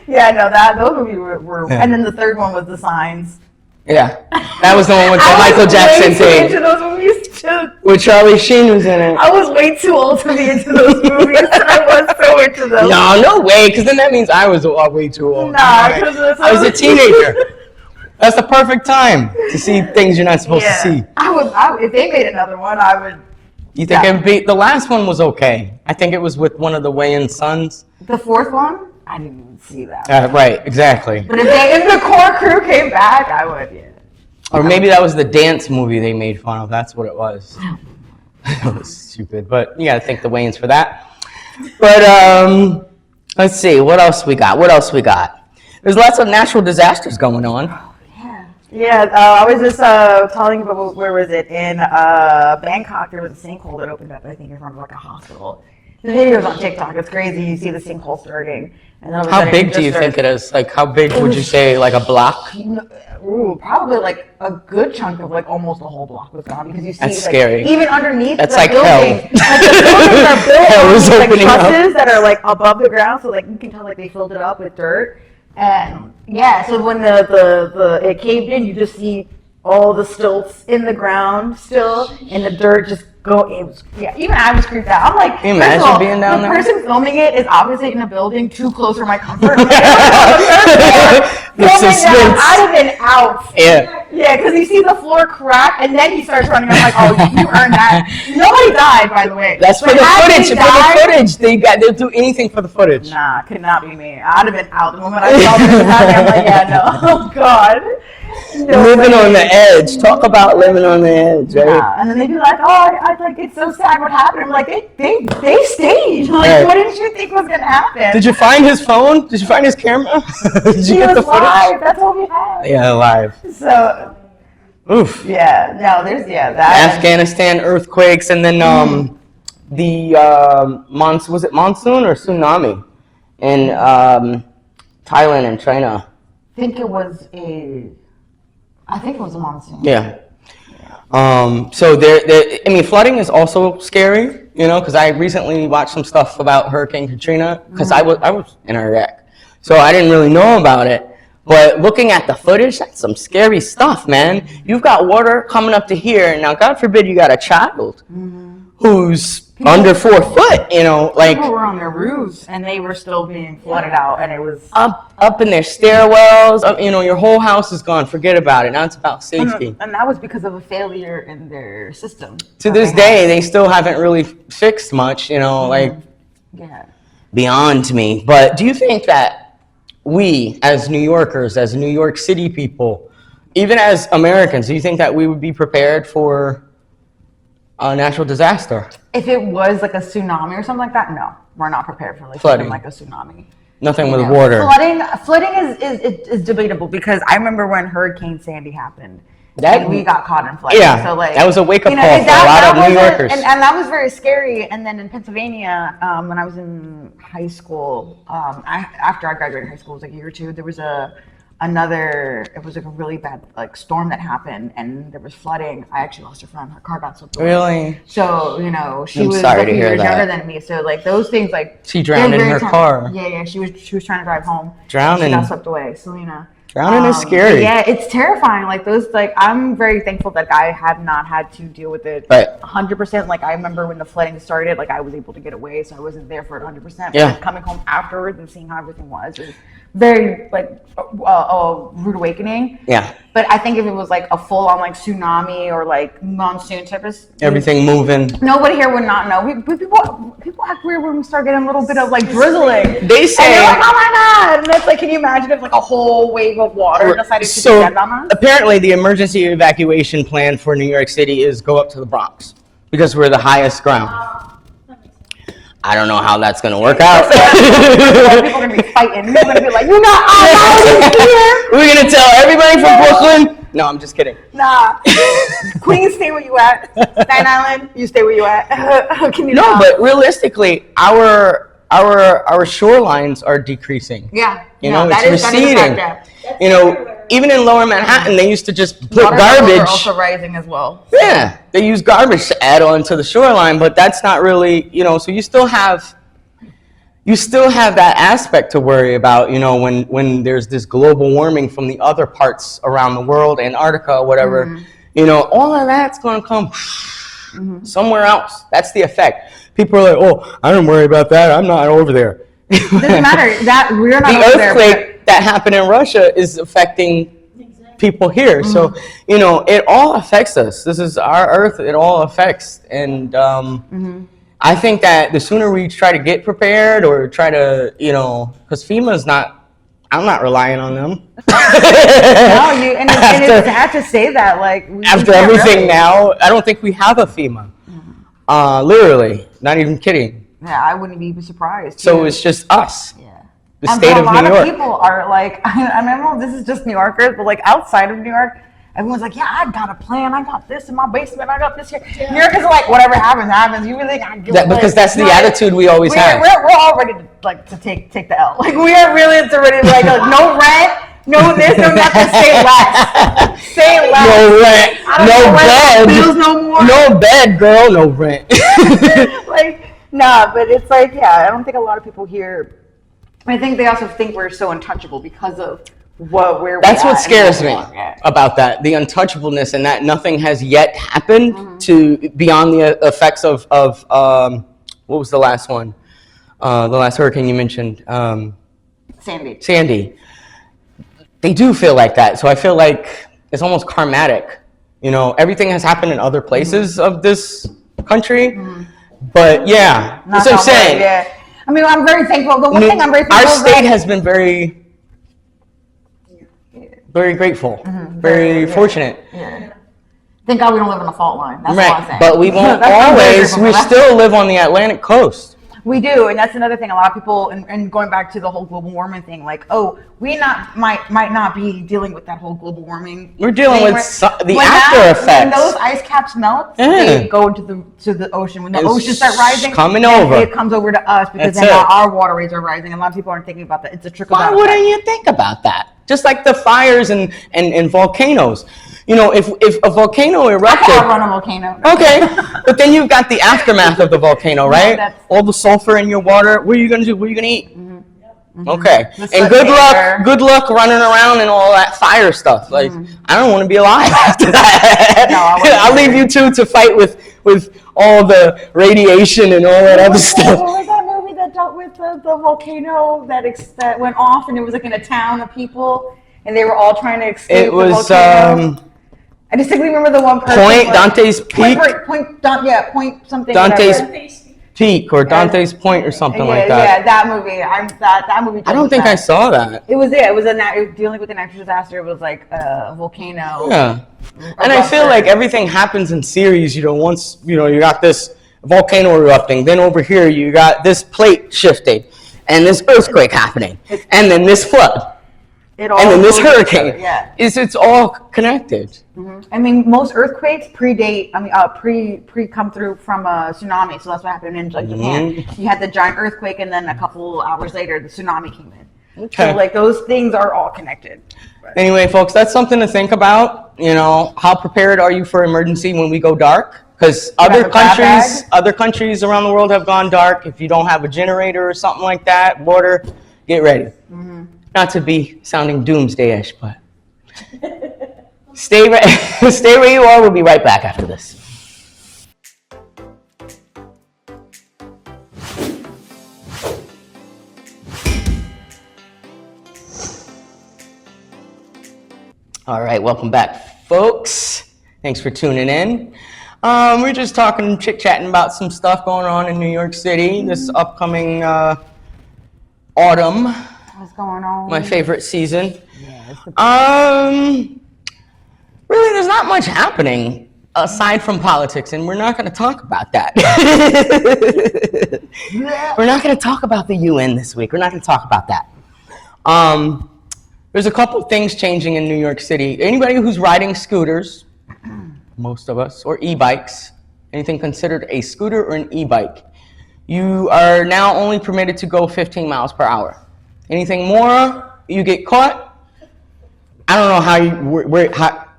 Yeah, no, those movies were and then the third one was The Signs. Yeah, that was the one with the Michael Jackson thing. Into those movies too. With Charlie Sheen was in it. I was way too old to be into those movies. I was so into those. No way, because then that means I was way too old. Nah, because I was a teenager. That's the perfect time to see things you're not supposed to see. If they made another one, I would. You think it would be? The last one was okay. I think it was with one of the Wayans sons. The fourth one? I didn't even see that. Right, exactly. But if the core crew came back, I would, yeah. Or maybe that was the dance movie they made fun of. That's what it was. It was stupid, but you gotta thank the Wayans for that. But let's see, what else we got? There's lots of natural disasters going on. Yeah, I was just telling you about, where was it? In Bangkok, there was a sinkhole that opened up, I think, in front of like a hospital. The video's on TikTok. It's crazy. You see the sinkhole starting. And then How big do you think it is? Like, how big would you say? Like a block? Probably like a good chunk of like almost a whole block was gone because you see That's like, scary. even underneath That's the like building. hell. Like the buildings are built Hell on is these, like opening up. trusses that are like above the ground, so like you can tell like they filled it up with dirt. And yeah, so when the it caved in, you just see all the stilts in the ground still, and the dirt just go. It was, yeah, even I was creeped out. I'm like, can you imagine first of all, being down there? The person filming it is obviously in a building too close for my comfort. I'm like, The suspense. I'd have been out. Yeah. Yeah, because you see the floor crack, and then he starts running. I'm like, oh, you earned that. Nobody died, by the way. That's for But the had footage. they For the died- footage, they'll do anything for the footage. Nah, could not be me. I'd have been out the moment I saw this happening. I'm like, yeah, no. Oh, God. No Living way. on the edge. Talk about living on the edge, right? Yeah. And then they'd be like, oh, I like, it's so sad what happened. I'm like, they stayed. Like, Right. what did you think was going to happen? Did you find his phone? Did you find his camera? Did you He get the was footage? live. That's all we had. Yeah, live. So, Oof. yeah. No, there's, that. Afghanistan earthquakes, and then the was it monsoon or tsunami in Thailand and China? I think it was a monsoon. Yeah. So flooding is also scary, because I recently watched some stuff about Hurricane Katrina, because I was in Iraq, so I didn't really know about it. But looking at the footage, that's some scary stuff, man. You've got water coming up to here. Now, God forbid you got a child who's under 4 foot, like People were on their roofs, and they were still being flooded out, and it was... up in their stairwells. Your whole house is gone. Forget about it. Now it's about safety. And that was because of a failure in their system. To this day, they still haven't really fixed much, like beyond me. But do you think that we, as New Yorkers, as New York City people, even as Americans, do you think that we would be prepared for a natural disaster? If it was like a tsunami or something like that, no, we're not prepared for Flooding. like a tsunami. Nothing with water. Flooding is debatable because I remember when Hurricane Sandy happened. That we got caught in flooding. Yeah, so like, that was a wake-up call and for a lot of New was Yorkers. And that was very scary. And then in Pennsylvania, when I was in high school, after I graduated high school, it was like a year or two, there was it was like a really bad like storm that happened, and there was flooding. I actually lost a friend. Her car got swept away. Really? So, she I'm was sorry like to a few hear years that. younger than me. So like those things like She drowned in her car. Yeah, she was trying to drive home. Drowning. She got swept away. Selena. Drowning is scary. Yeah, it's terrifying. Like I'm very thankful that I have not had to deal with it. Right. 100%. Like I remember when the flooding started, like I was able to get away, so I wasn't there for it 100%. Yeah. But coming home afterwards and seeing how everything was very like a rude awakening. Yeah. But I think if it was like a full-on like tsunami or like monsoon type of Everything moving. nobody here would not know. People act weird when we start getting a little bit of like drizzling. They And say. they're like, oh my God. And it's like, can you imagine if like a whole wave of water decided to So descend on us? apparently, the emergency evacuation plan for New York City is go up to the Bronx because we're the highest ground. I don't know how that's gonna work out. People are gonna be fighting. People are gonna be like, you're not allowed here. We're gonna tell everybody from Brooklyn. No, I'm just kidding. Nah. Queens, stay where you at. Staten Island, you stay where you at. Can you No, not? but realistically, our our shorelines are decreasing. Yeah. You know, that it's is a receding. fact, You know, even in Lower Manhattan, they used to just put Water levels garbage. are also rising as well. Yeah, they use garbage to add on to the shoreline, but that's not really, you know, so you still have that aspect to worry about, you know, when there's this global warming from the other parts around the world, Antarctica, whatever, you know, all of that's going to come somewhere else. That's the effect. People are like, oh, I don't worry about that. I'm not over there. Doesn't matter that we're not The over earthquake there, that happened in Russia is affecting people here. So, you know, it all affects us. This is our earth. It all affects. And I think that the sooner we try to get prepared or try to, you know, because FEMA's not, I'm not relying on them. and it's sad to say that, like, After everything now, I don't think we have a FEMA. Literally, not even kidding. Yeah, I wouldn't be surprised. So it's just us. Yeah. The state of New York. A lot of people are like, I remember this is just New Yorkers, but like outside of New York, everyone's like, yeah, I got a plan. I got this in my basement. I got this here. New Yorkers are like, whatever happens, happens. You really got to give it. Because that's the attitude we always have. We're all ready to take the L. Like, we are really ready to like no rent. No this, no nothing. Say less. Say less. No rent. No bed. Bills no more. No bed, girl. No rent. Like, nah, but it's like, yeah, I don't think a lot of people here. I think they also think we're so untouchable because of where That's we're what at scares me yeah. about that, the untouchableness, and that nothing has yet happened to beyond the effects of what was the last one? The last hurricane you mentioned? Sandy. They do feel like that. So I feel like it's almost karmatic. You know, everything has happened in other places of this country. But yeah, that's what I'm saying. Yeah. I mean, I'm very thankful. The one thing I'm very thankful our state has been very grateful, very fortunate. Yeah. Thank God we don't live on the fault line. That's all I'm saying. But we won't always. We still live on the Atlantic coast. We do, and that's another thing. A lot of people, and going back to the whole global warming thing, like, oh, we might not be dealing with that whole global warming. We're dealing with the after effects. When those ice caps melt, they go into the ocean. When the oceans start rising, it comes over to us because then our water rates are rising. And a lot of people aren't thinking about that. It's a trickle down. Why wouldn't you think about that? Just like the fires and volcanoes. You know, if a volcano erupted, I run a volcano. Okay, but then you've got the aftermath of the volcano, right? No, all the sulfur in your water. What are you gonna do? What are you gonna eat? Okay, and good luck running around and all that fire stuff. Like, I don't want to be alive after that. No, I'll leave you two to fight with all the radiation and all that other stuff. What was that movie that dealt with the volcano that went off, and it was like in a town of people, and they were all trying to escape? It was I distinctly remember the one person. Dante's Peak. Point something. Dante's Peak or Dante's Point or something like that. Yeah, that movie. That movie. I don't think I saw that. It was dealing with a natural disaster. It was like a volcano. Yeah, and I feel like everything happens in series. You know, once you got this volcano erupting, then over here you got this plate shifting, and this earthquake happening, and then this flood. And then this hurricane, it's all connected. I mean, most earthquakes predate. I mean, pre come through from a tsunami. So that's what happened in Japan. You had the giant earthquake, and then a couple hours later, the tsunami came in. Okay. So like those things are all connected. Anyway, folks, that's something to think about. You know, how prepared are you for emergency when we go dark? Because other countries around the world have gone dark. If you don't have a generator or something like that, water, get ready. Not to be sounding doomsday-ish, but stay where you are. We'll be right back after this. All right, welcome back, folks. Thanks for tuning in. We're just talking, chit-chatting about some stuff going on in New York City this upcoming autumn. What's going on? My favorite season. Really, there's not much happening aside from politics, and we're not going to talk about that. We're not going to talk about the UN this week. We're not going to talk about that. There's a couple things changing in New York City. Anybody who's riding scooters, most of us, or e-bikes, anything considered a scooter or an e-bike, you are now only permitted to go 15 miles per hour. Anything more, you get caught. I don't know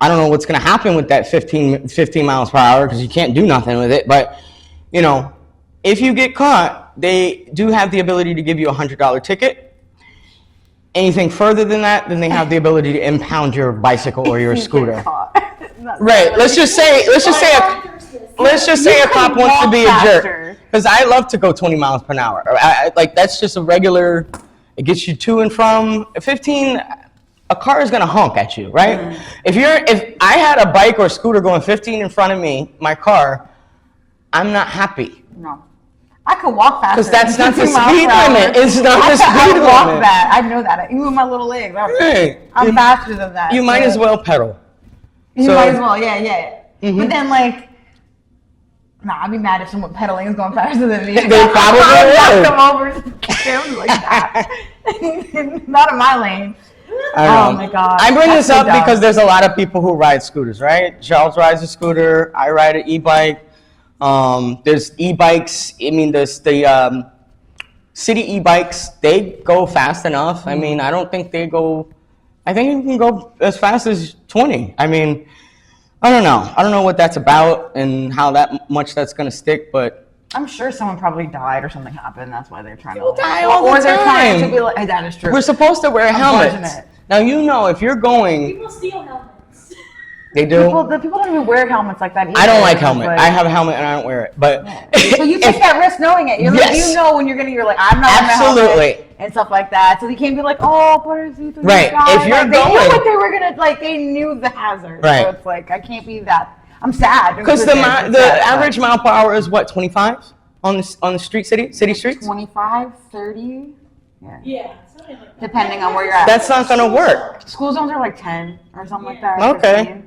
I don't know what's going to happen with that 15 miles per hour because you can't do nothing with it. But, you know, if you get caught, they do have the ability to give you a $100 ticket. Anything further than that, then they have the ability to impound your bicycle or your scooter. Right. Let's just say a cop wants to be a jerk. Because I love to go 20 miles per hour. Like, that's just a regular, it gets you to and from. 15, a car is going to honk at you, right? Mm. If I had a bike or scooter going 15 in front of me, my car, I'm not happy. No. I could walk faster. Because that's not the speed limit. It's not the speed limit. I walk that. I know that. Even with my little legs. I'm faster than that. You might as well pedal. You might as well, yeah. Mm-hmm. But then, like, I'd be mad if someone pedaling is going faster than me. They probably would. Come over like that. Not in my lane. Oh my God. I bring this up because there's a lot of people who ride scooters, right? Charles rides a scooter. I ride an e-bike. There's e-bikes. I mean, there's the city e-bikes. They go fast enough. I mean, I don't think they go. I think you can go as fast as 20. I mean, I don't know. I don't know what that's about and how much that's going to stick, but I'm sure someone probably died or something happened. That's why they're trying to die all the time. Or they're trying to be like, hey, that is true. We're supposed to wear helmets. Now, you know, if you're going. People steal helmets. They do? The people don't even wear helmets like that either. I don't like helmet. I have a helmet and I don't wear it. But so you take that risk knowing it. You're like, you know when you're I'm not absolutely and stuff like that. So you can't be like, oh, what is he? Right. If you're going, they knew what they were gonna like. They knew the hazard. Right. So it's like I can't be that. I'm sad because the average mile per hour is what, 25 on the city streets. 25, 30. Yeah. Depending on where you're at. That's not gonna work. School zones are like 10 or something like that. Okay. 15.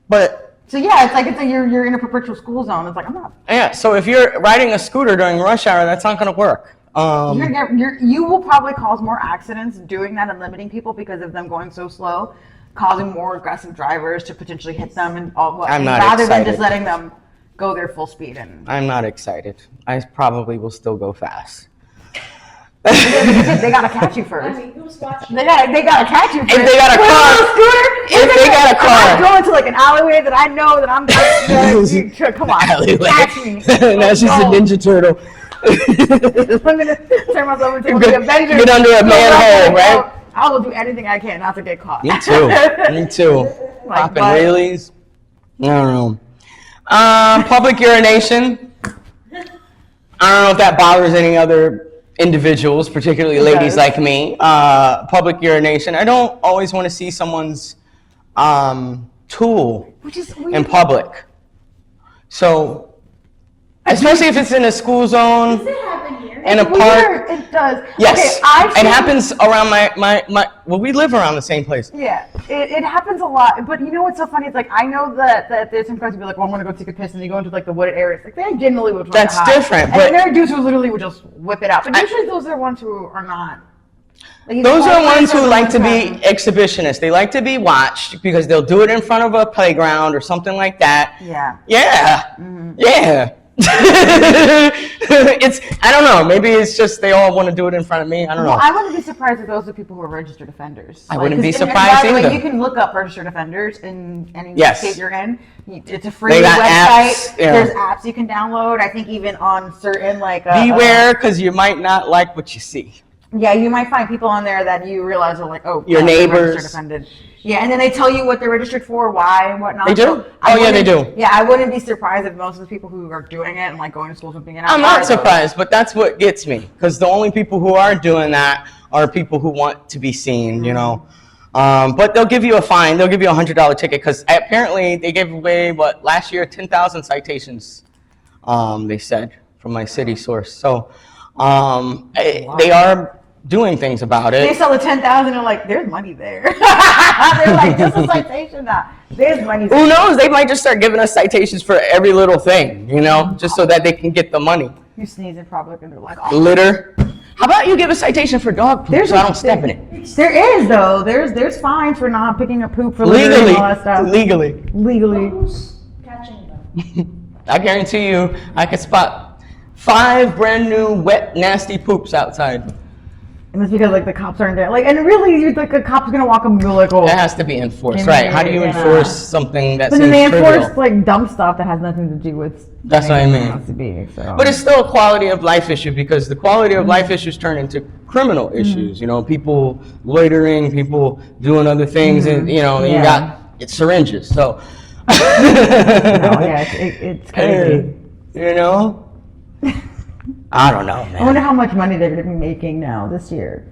But so yeah, it's like you're in a perpetual school zone. It's like I'm not. Yeah. So if you're riding a scooter during rush hour, that's not gonna work. You will probably cause more accidents doing that and limiting people because of them going so slow, causing more aggressive drivers to potentially hit them and all. Rather than just letting them go their full speed. I'm not excited. I probably will still go fast. They gotta catch you first. I mean, who's watching? They gotta catch you first. If they got a car, I'm going to like an alleyway that I know that I'm come on, alleyway. Catch me. Now she's a Ninja Turtle. I'm gonna turn myself into a Avenger. Get under a manhole, right? I will do anything I can not to get caught. Me too. Popping wheelies. I don't know. Public urination. I don't know if that bothers any other individuals, particularly ladies like me. Public urination. I don't always want to see someone's tool in public. So, especially if it's in a school zone, does it happen here? in a park. It does. Yes, it happens around my. Well, we live around the same place. Yeah, it happens a lot. But you know what's so funny? It's like I know that there's some guys who be like, well, I'm gonna go take a piss, and you go into like the wooded areas. Like they generally would. That's different. And there are dudes who literally would just whip it out. But usually those are the ones who are not. Like, those are the ones who like to be exhibitionists. They like to be watched because they'll do it in front of a playground or something like that. Yeah. Yeah. Mm-hmm. Yeah. I don't know. Maybe it's just they all want to do it in front of me. I don't know. I wouldn't be surprised if those are people who are registered offenders. I wouldn't be surprised either. You can look up registered offenders in any state you're in. It's a free website. Apps, yeah. There's apps you can download. I think even on certain beware, because you might not like what you see. Yeah, you might find people on there that you realize are like, oh, your neighbors. Yeah, and then they tell you what they're registered for, why, and whatnot. They do? They do. Yeah, I wouldn't be surprised if most of the people who are doing it and like going to schools and being out. I'm not surprised, but that's what gets me, because the only people who are doing that are people who want to be seen, you know. But they'll give you a fine. They'll give you a $100 ticket, because apparently they gave away, last year, 10,000 citations, they said, from my city source. So they are doing things about it. They sell the 10,000 and like, there's money there. They're like, just a citation now. There's money there. Who knows? They might just start giving us citations for every little thing, you know, just so that they can get the money. You sneeze in public and they're like, oh. Litter. How about you give a citation for dog poop so I don't step in it? There is though. There's fines for not picking up poop for littering and all that stuff. Legally. Who's catching them? I guarantee you, I could spot 5 brand new, wet, nasty poops outside. And it's because like the cops aren't there. Like, and really, you're like a cop's gonna walk up and be like, oh. It has to be enforced, Maybe, right? How do you enforce something that But seems then they trivial? enforce like dumb stuff that has nothing to do with. That's what I mean. It has to be, so. But it's still a quality of life issue because the quality of life issues turn into criminal issues. You know, people loitering, people doing other things, and you know, you got syringes. So. It's crazy. You know. I don't know, man. I wonder how much money they're going to be making now this year.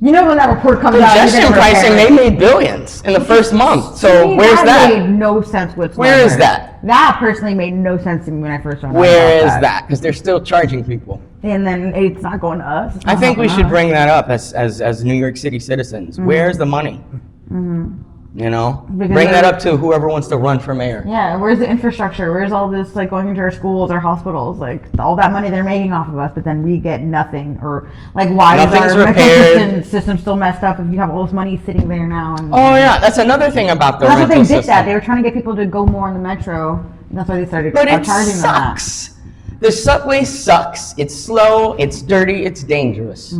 You know when that report comes out, Congestion pricing, they made billions in the first month. So where's that? Made no sense whatsoever. Where is that? That personally made no sense to me when I first found out. Where is that? Because they're still charging people. And then it's not going to us. I think we should bring that up as New York City citizens. Where's the money? You know, bring that up to whoever wants to run for mayor. Yeah, where's the infrastructure? Where's all this like going into our schools, our hospitals, like all that money they're making off of us, but then we get nothing? Or like why is our medical system still messed up if you have all this money sitting there now? And, oh yeah, that's another thing about the rental that's what they system. did that. They were trying to get people to go more in the metro. And that's why they started but it charging sucks. The subway sucks. It's slow. It's dirty. It's dangerous.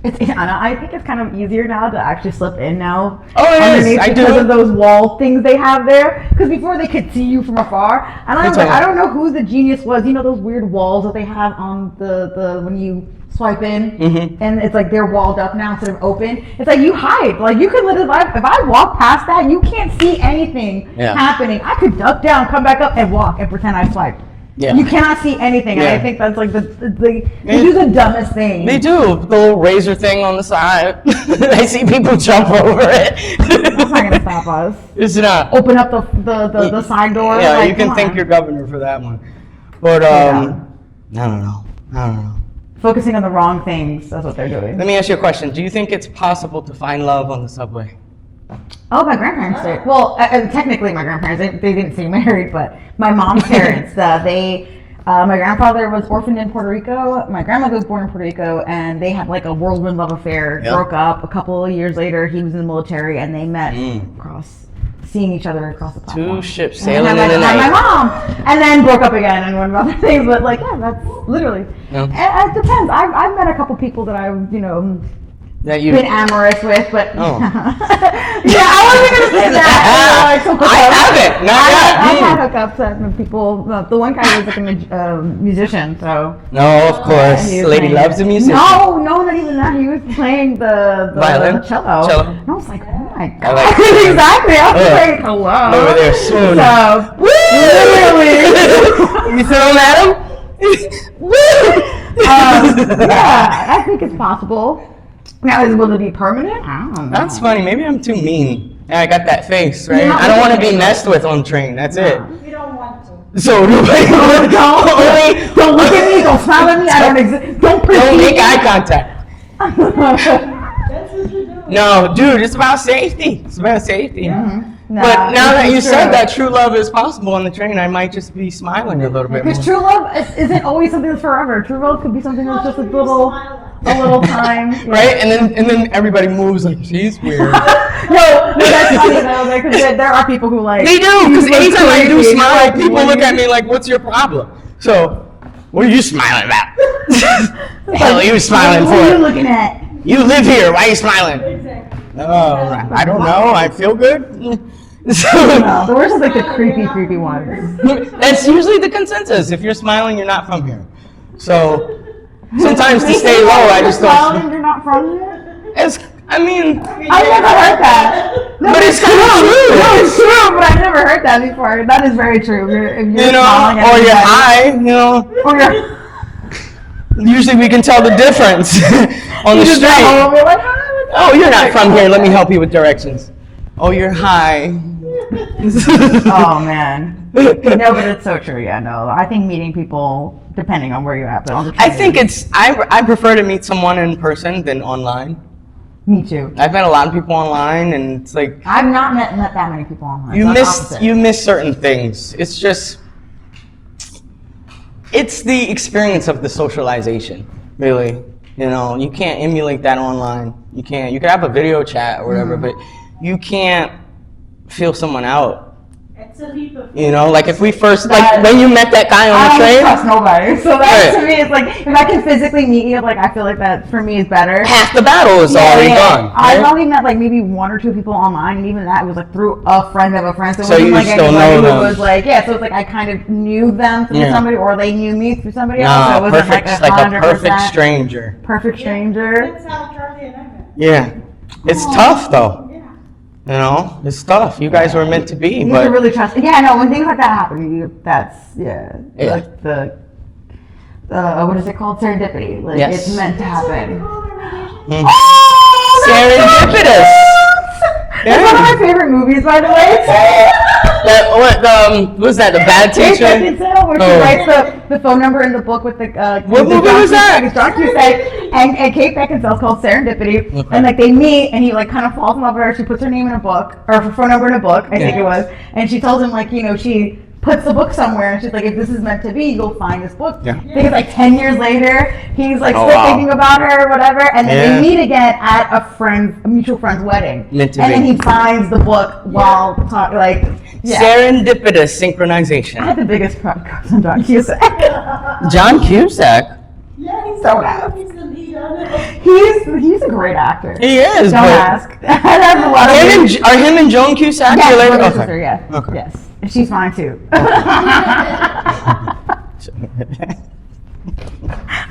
I think it's kind of easier now to actually slip in now. Oh, it is. I do. Because of those wall things they have there. Because before they could see you from afar. And I don't know who the genius was. You know those weird walls that they have on the when you swipe in, and it's like they're walled up now instead of open. It's like you hide. Like you could literally, if I walk past that, you can't see anything happening. I could duck down, come back up, and walk and pretend I swiped. Yeah. You cannot see anything, and I think that's like they do the dumbest thing. They do the little razor thing on the side. I see people jump over it. That's not gonna stop us. It's not. Open up the side door. Yeah, like, you can thank your governor for that one. But I don't know. Focusing on the wrong things. That's what they're doing. Let me ask you a question. Do you think it's possible to find love on the subway? Oh, my grandparents did. Well, technically my grandparents, they didn't stay married, but my mom's parents, my grandfather was orphaned in Puerto Rico. My grandmother was born in Puerto Rico, and they had like a whirlwind love affair, broke up. A couple of years later, he was in the military, and they met seeing each other across the platform. 2 ships sailing in the night. My mom, and then broke up again and went about their things. But like, yeah, that's literally. It depends. I've met a couple people that I've, that you've been amorous with, but yeah, I wasn't gonna say that. I haven't. I had hookups with people. The one guy was like a musician, so. No, of course. Lady loves a musician. No, not even that. He was playing the violin, cello. And I was like, oh my god. Like exactly. I was like, hello. Over there, swoon. So, literally. You still mad him? Yeah, I think it's possible. Now, is will it be permanent? I don't know. That's funny. Maybe I'm too mean. Yeah, I got that face, right? Yeah, I don't want to be messed with on train. That's it. You don't want to. So nobody. Don't look at me. Don't smile at me. I don't exist. Don't make eye contact. That's what you do. No, dude, it's about safety. It's about safety. No, but now that you said that true love is possible on the train, I might just be smiling a little bit more. Because true love isn't always something that's forever. True love could be something that's just a little time. Right? And then everybody moves like, she's weird. No, that's funny though, because there are people who like. They do, because anytime I do smile, people look at me like, what's your problem? So, what are you smiling about? The hell are you smiling for? What are you looking at? You live here, why are you smiling? Exactly. Oh, I don't know, I feel good. No, the worst is like the creepy ones. That's usually the consensus. If you're smiling, you're not from here. So, sometimes to stay low, I just don't. You're not from here? I mean, I've never heard that. No, but it's true. No, it's true, but I've never heard that before. That is very true. If you're smiling or you're high, or you're. Usually we can tell the difference on the street. Oh, you're not from here. Let me help you with directions. Oh, you're high. Oh man. No, but it's so true. Yeah, no. I think meeting people, depending on where you're at, but I think I prefer to meet someone in person than online. Me too. I've met a lot of people online, and it's like I've not met that many people online. You miss certain things. It's just it's the experience of the socialization, really. You can't emulate that online. You can have a video chat or whatever, but you can't feel someone out. It's a leap of You know, like if we first, like That- when you met that guy on I the don't train, trust nobody. So that Right. to me is like, if I can physically meet you, like I feel like that for me is better. half the battle is already gone. I've right? only met like maybe 1 or 2 people online, and even that was like through a friend of a friend. So it So wasn't you like still anybody know who them. was like, yeah. So it's like I kind of knew them through Yeah. somebody, or they knew me through somebody else. So No, it wasn't perfect, like like a 100% perfect stranger. perfect stranger. That's how Charlie and I met. Yeah, it's tough though. Yeah. You know, it's tough. You guys were meant to be, You but can really trust. Yeah, no. When things like that happen, that's Yeah. like the what is it called? Serendipity. Like Yes. it's meant to That's what they happen. call their relationship. Mm. Oh, Serendipitous. It's one of my favorite movies, by the way. What was that? The Bad Kate Teacher? Beckinsale, where she Oh. writes the phone number in the book with the What the movie John was that? Cusack, John Cusack, and Kate Beckinsale called Serendipity, Okay. and like they meet, and he like kind of falls in love with her. She puts her name in a book, or her phone number in a book, I think Yeah. it was, and she tells him like, you know, she puts the book somewhere, and she's like, if this is meant to be, you'll find this book. Yeah. I think it's like 10 years later, he's like Oh, still wow. thinking about her or whatever, and then Yeah. they meet again at a mutual friend's wedding, Meant to and then be. he finds the book while talking, like, yeah. Serendipitous I synchronization. had the biggest crush on John Cusack. John Cusack. Yeah, he's So the, bad. he's the lead on it. He's a great actor. He is, Don't but ask. I have a lot of are him and Joan Cusack yes, related? brother and Okay. sister, yeah. Okay. Yes. And she's fine too. I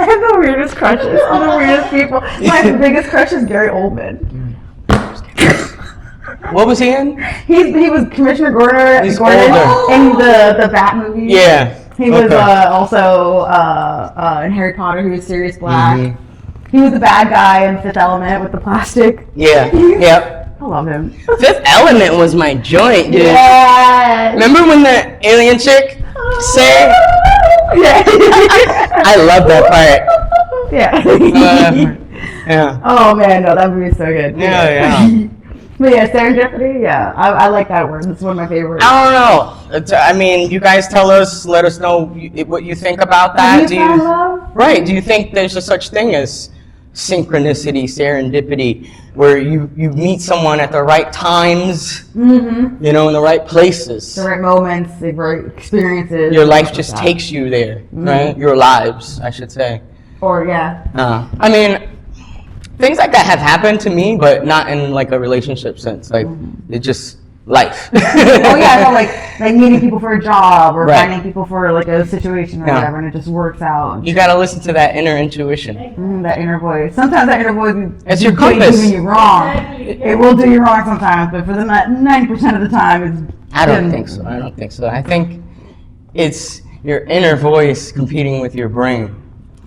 have the weirdest crushes on the weirdest people. My biggest crush is Gary Oldman. What was he in? He was Commissioner Gordon He's Gordon older. in the Bat movie. Yeah. He was Okay. Also in Harry Potter. He was Sirius Black. Mhm. He was the bad guy in Fifth Element with the plastic. Yeah. Yep. I love him. Fifth Element was my joint, dude. Yes. Remember when the alien chick sang? Yeah. I love that part. Yeah. Yeah. Oh man, no, that movie is so good. Yeah. But yeah, serendipity. Yeah, I like that word. It's one of my favorites. I don't know. I mean, you guys tell us, let us know what you think about that. Have you found love? Right. Do you think there's a such thing as synchronicity, serendipity, where you meet someone at the right times, Mm-hmm. you know, in the right places? The right moments, the right experiences. Your life stuff just like that. takes you there, right? Your lives, I should say. Or yeah. I mean, things like that have happened to me, but not in like a relationship sense. Like, it's just life. Oh yeah, no, like meeting people for a job or Right. finding people for like a situation or Yeah. whatever, and it just works out. You gotta listen to that inner intuition. That inner voice. Sometimes that inner voice It's your is compass. doing you wrong. Exactly. It will do you wrong sometimes, but for the 90% of the time, it's. I don't think so. I don't think so. I think it's your inner voice competing with your brain.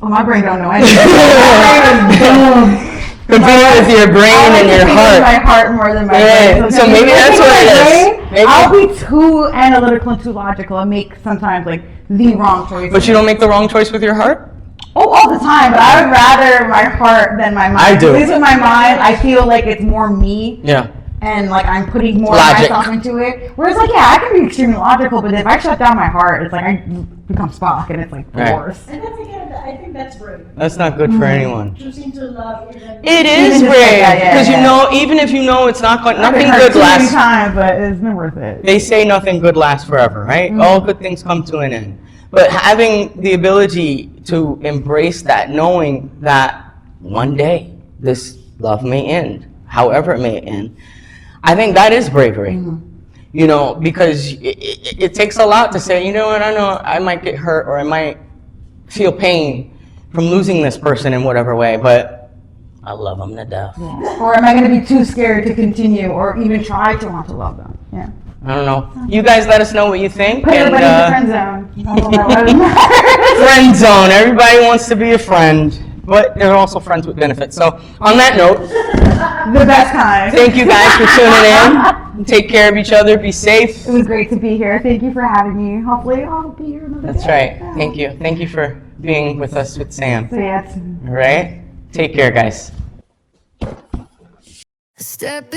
Well, my brain don't know anything. My brain is dumb. Competing with your brain I and like your to think of my heart. heart more than my Yeah, brain. so maybe if I that's think of what my it is. brain, Maybe- I'll be too analytical and too logical and make sometimes like the wrong choice. But you don't make the wrong choice with your heart? Oh, all the time. But I would rather my heart than my mind. I do. At least with my mind, I feel like it's more me. Yeah. And like I'm putting more Logic. of myself into it. Whereas like yeah, I can be extremely logical, but if I shut down my heart, it's like I become Spock, and it's like the Right. worst. And that's again, I think that's brave. That's not good for anyone. Choosing to love even. It Even is just like brave that, yeah, because you yeah. know, even if you know it's not going, I've been nothing hurt good too many lasts. times, but it's not worth it. They say nothing good lasts forever, right? All good things come to an end. But having the ability to embrace that, knowing that one day this love may end, however it may end, I think that is bravery. You know, because it takes a lot to say, you know what, I know I might get hurt or I might feel pain from losing this person in whatever way, but I love them to death. Or am I going to be too scared to continue or even try to want to love them? Yeah. I don't know. You guys let us know what you think. Put and, everybody in the friend zone. friend zone. Everybody wants to be a friend, but they're also friends with benefits. So on that note, The best kind. thank you guys for tuning in. Take care of each other. Be safe. It was great to be here. Thank you for having me. Hopefully I'll be here another That's day. right. Thank you. Thank you for being with us with Sam. So yeah, it's All right? Take care, guys. Step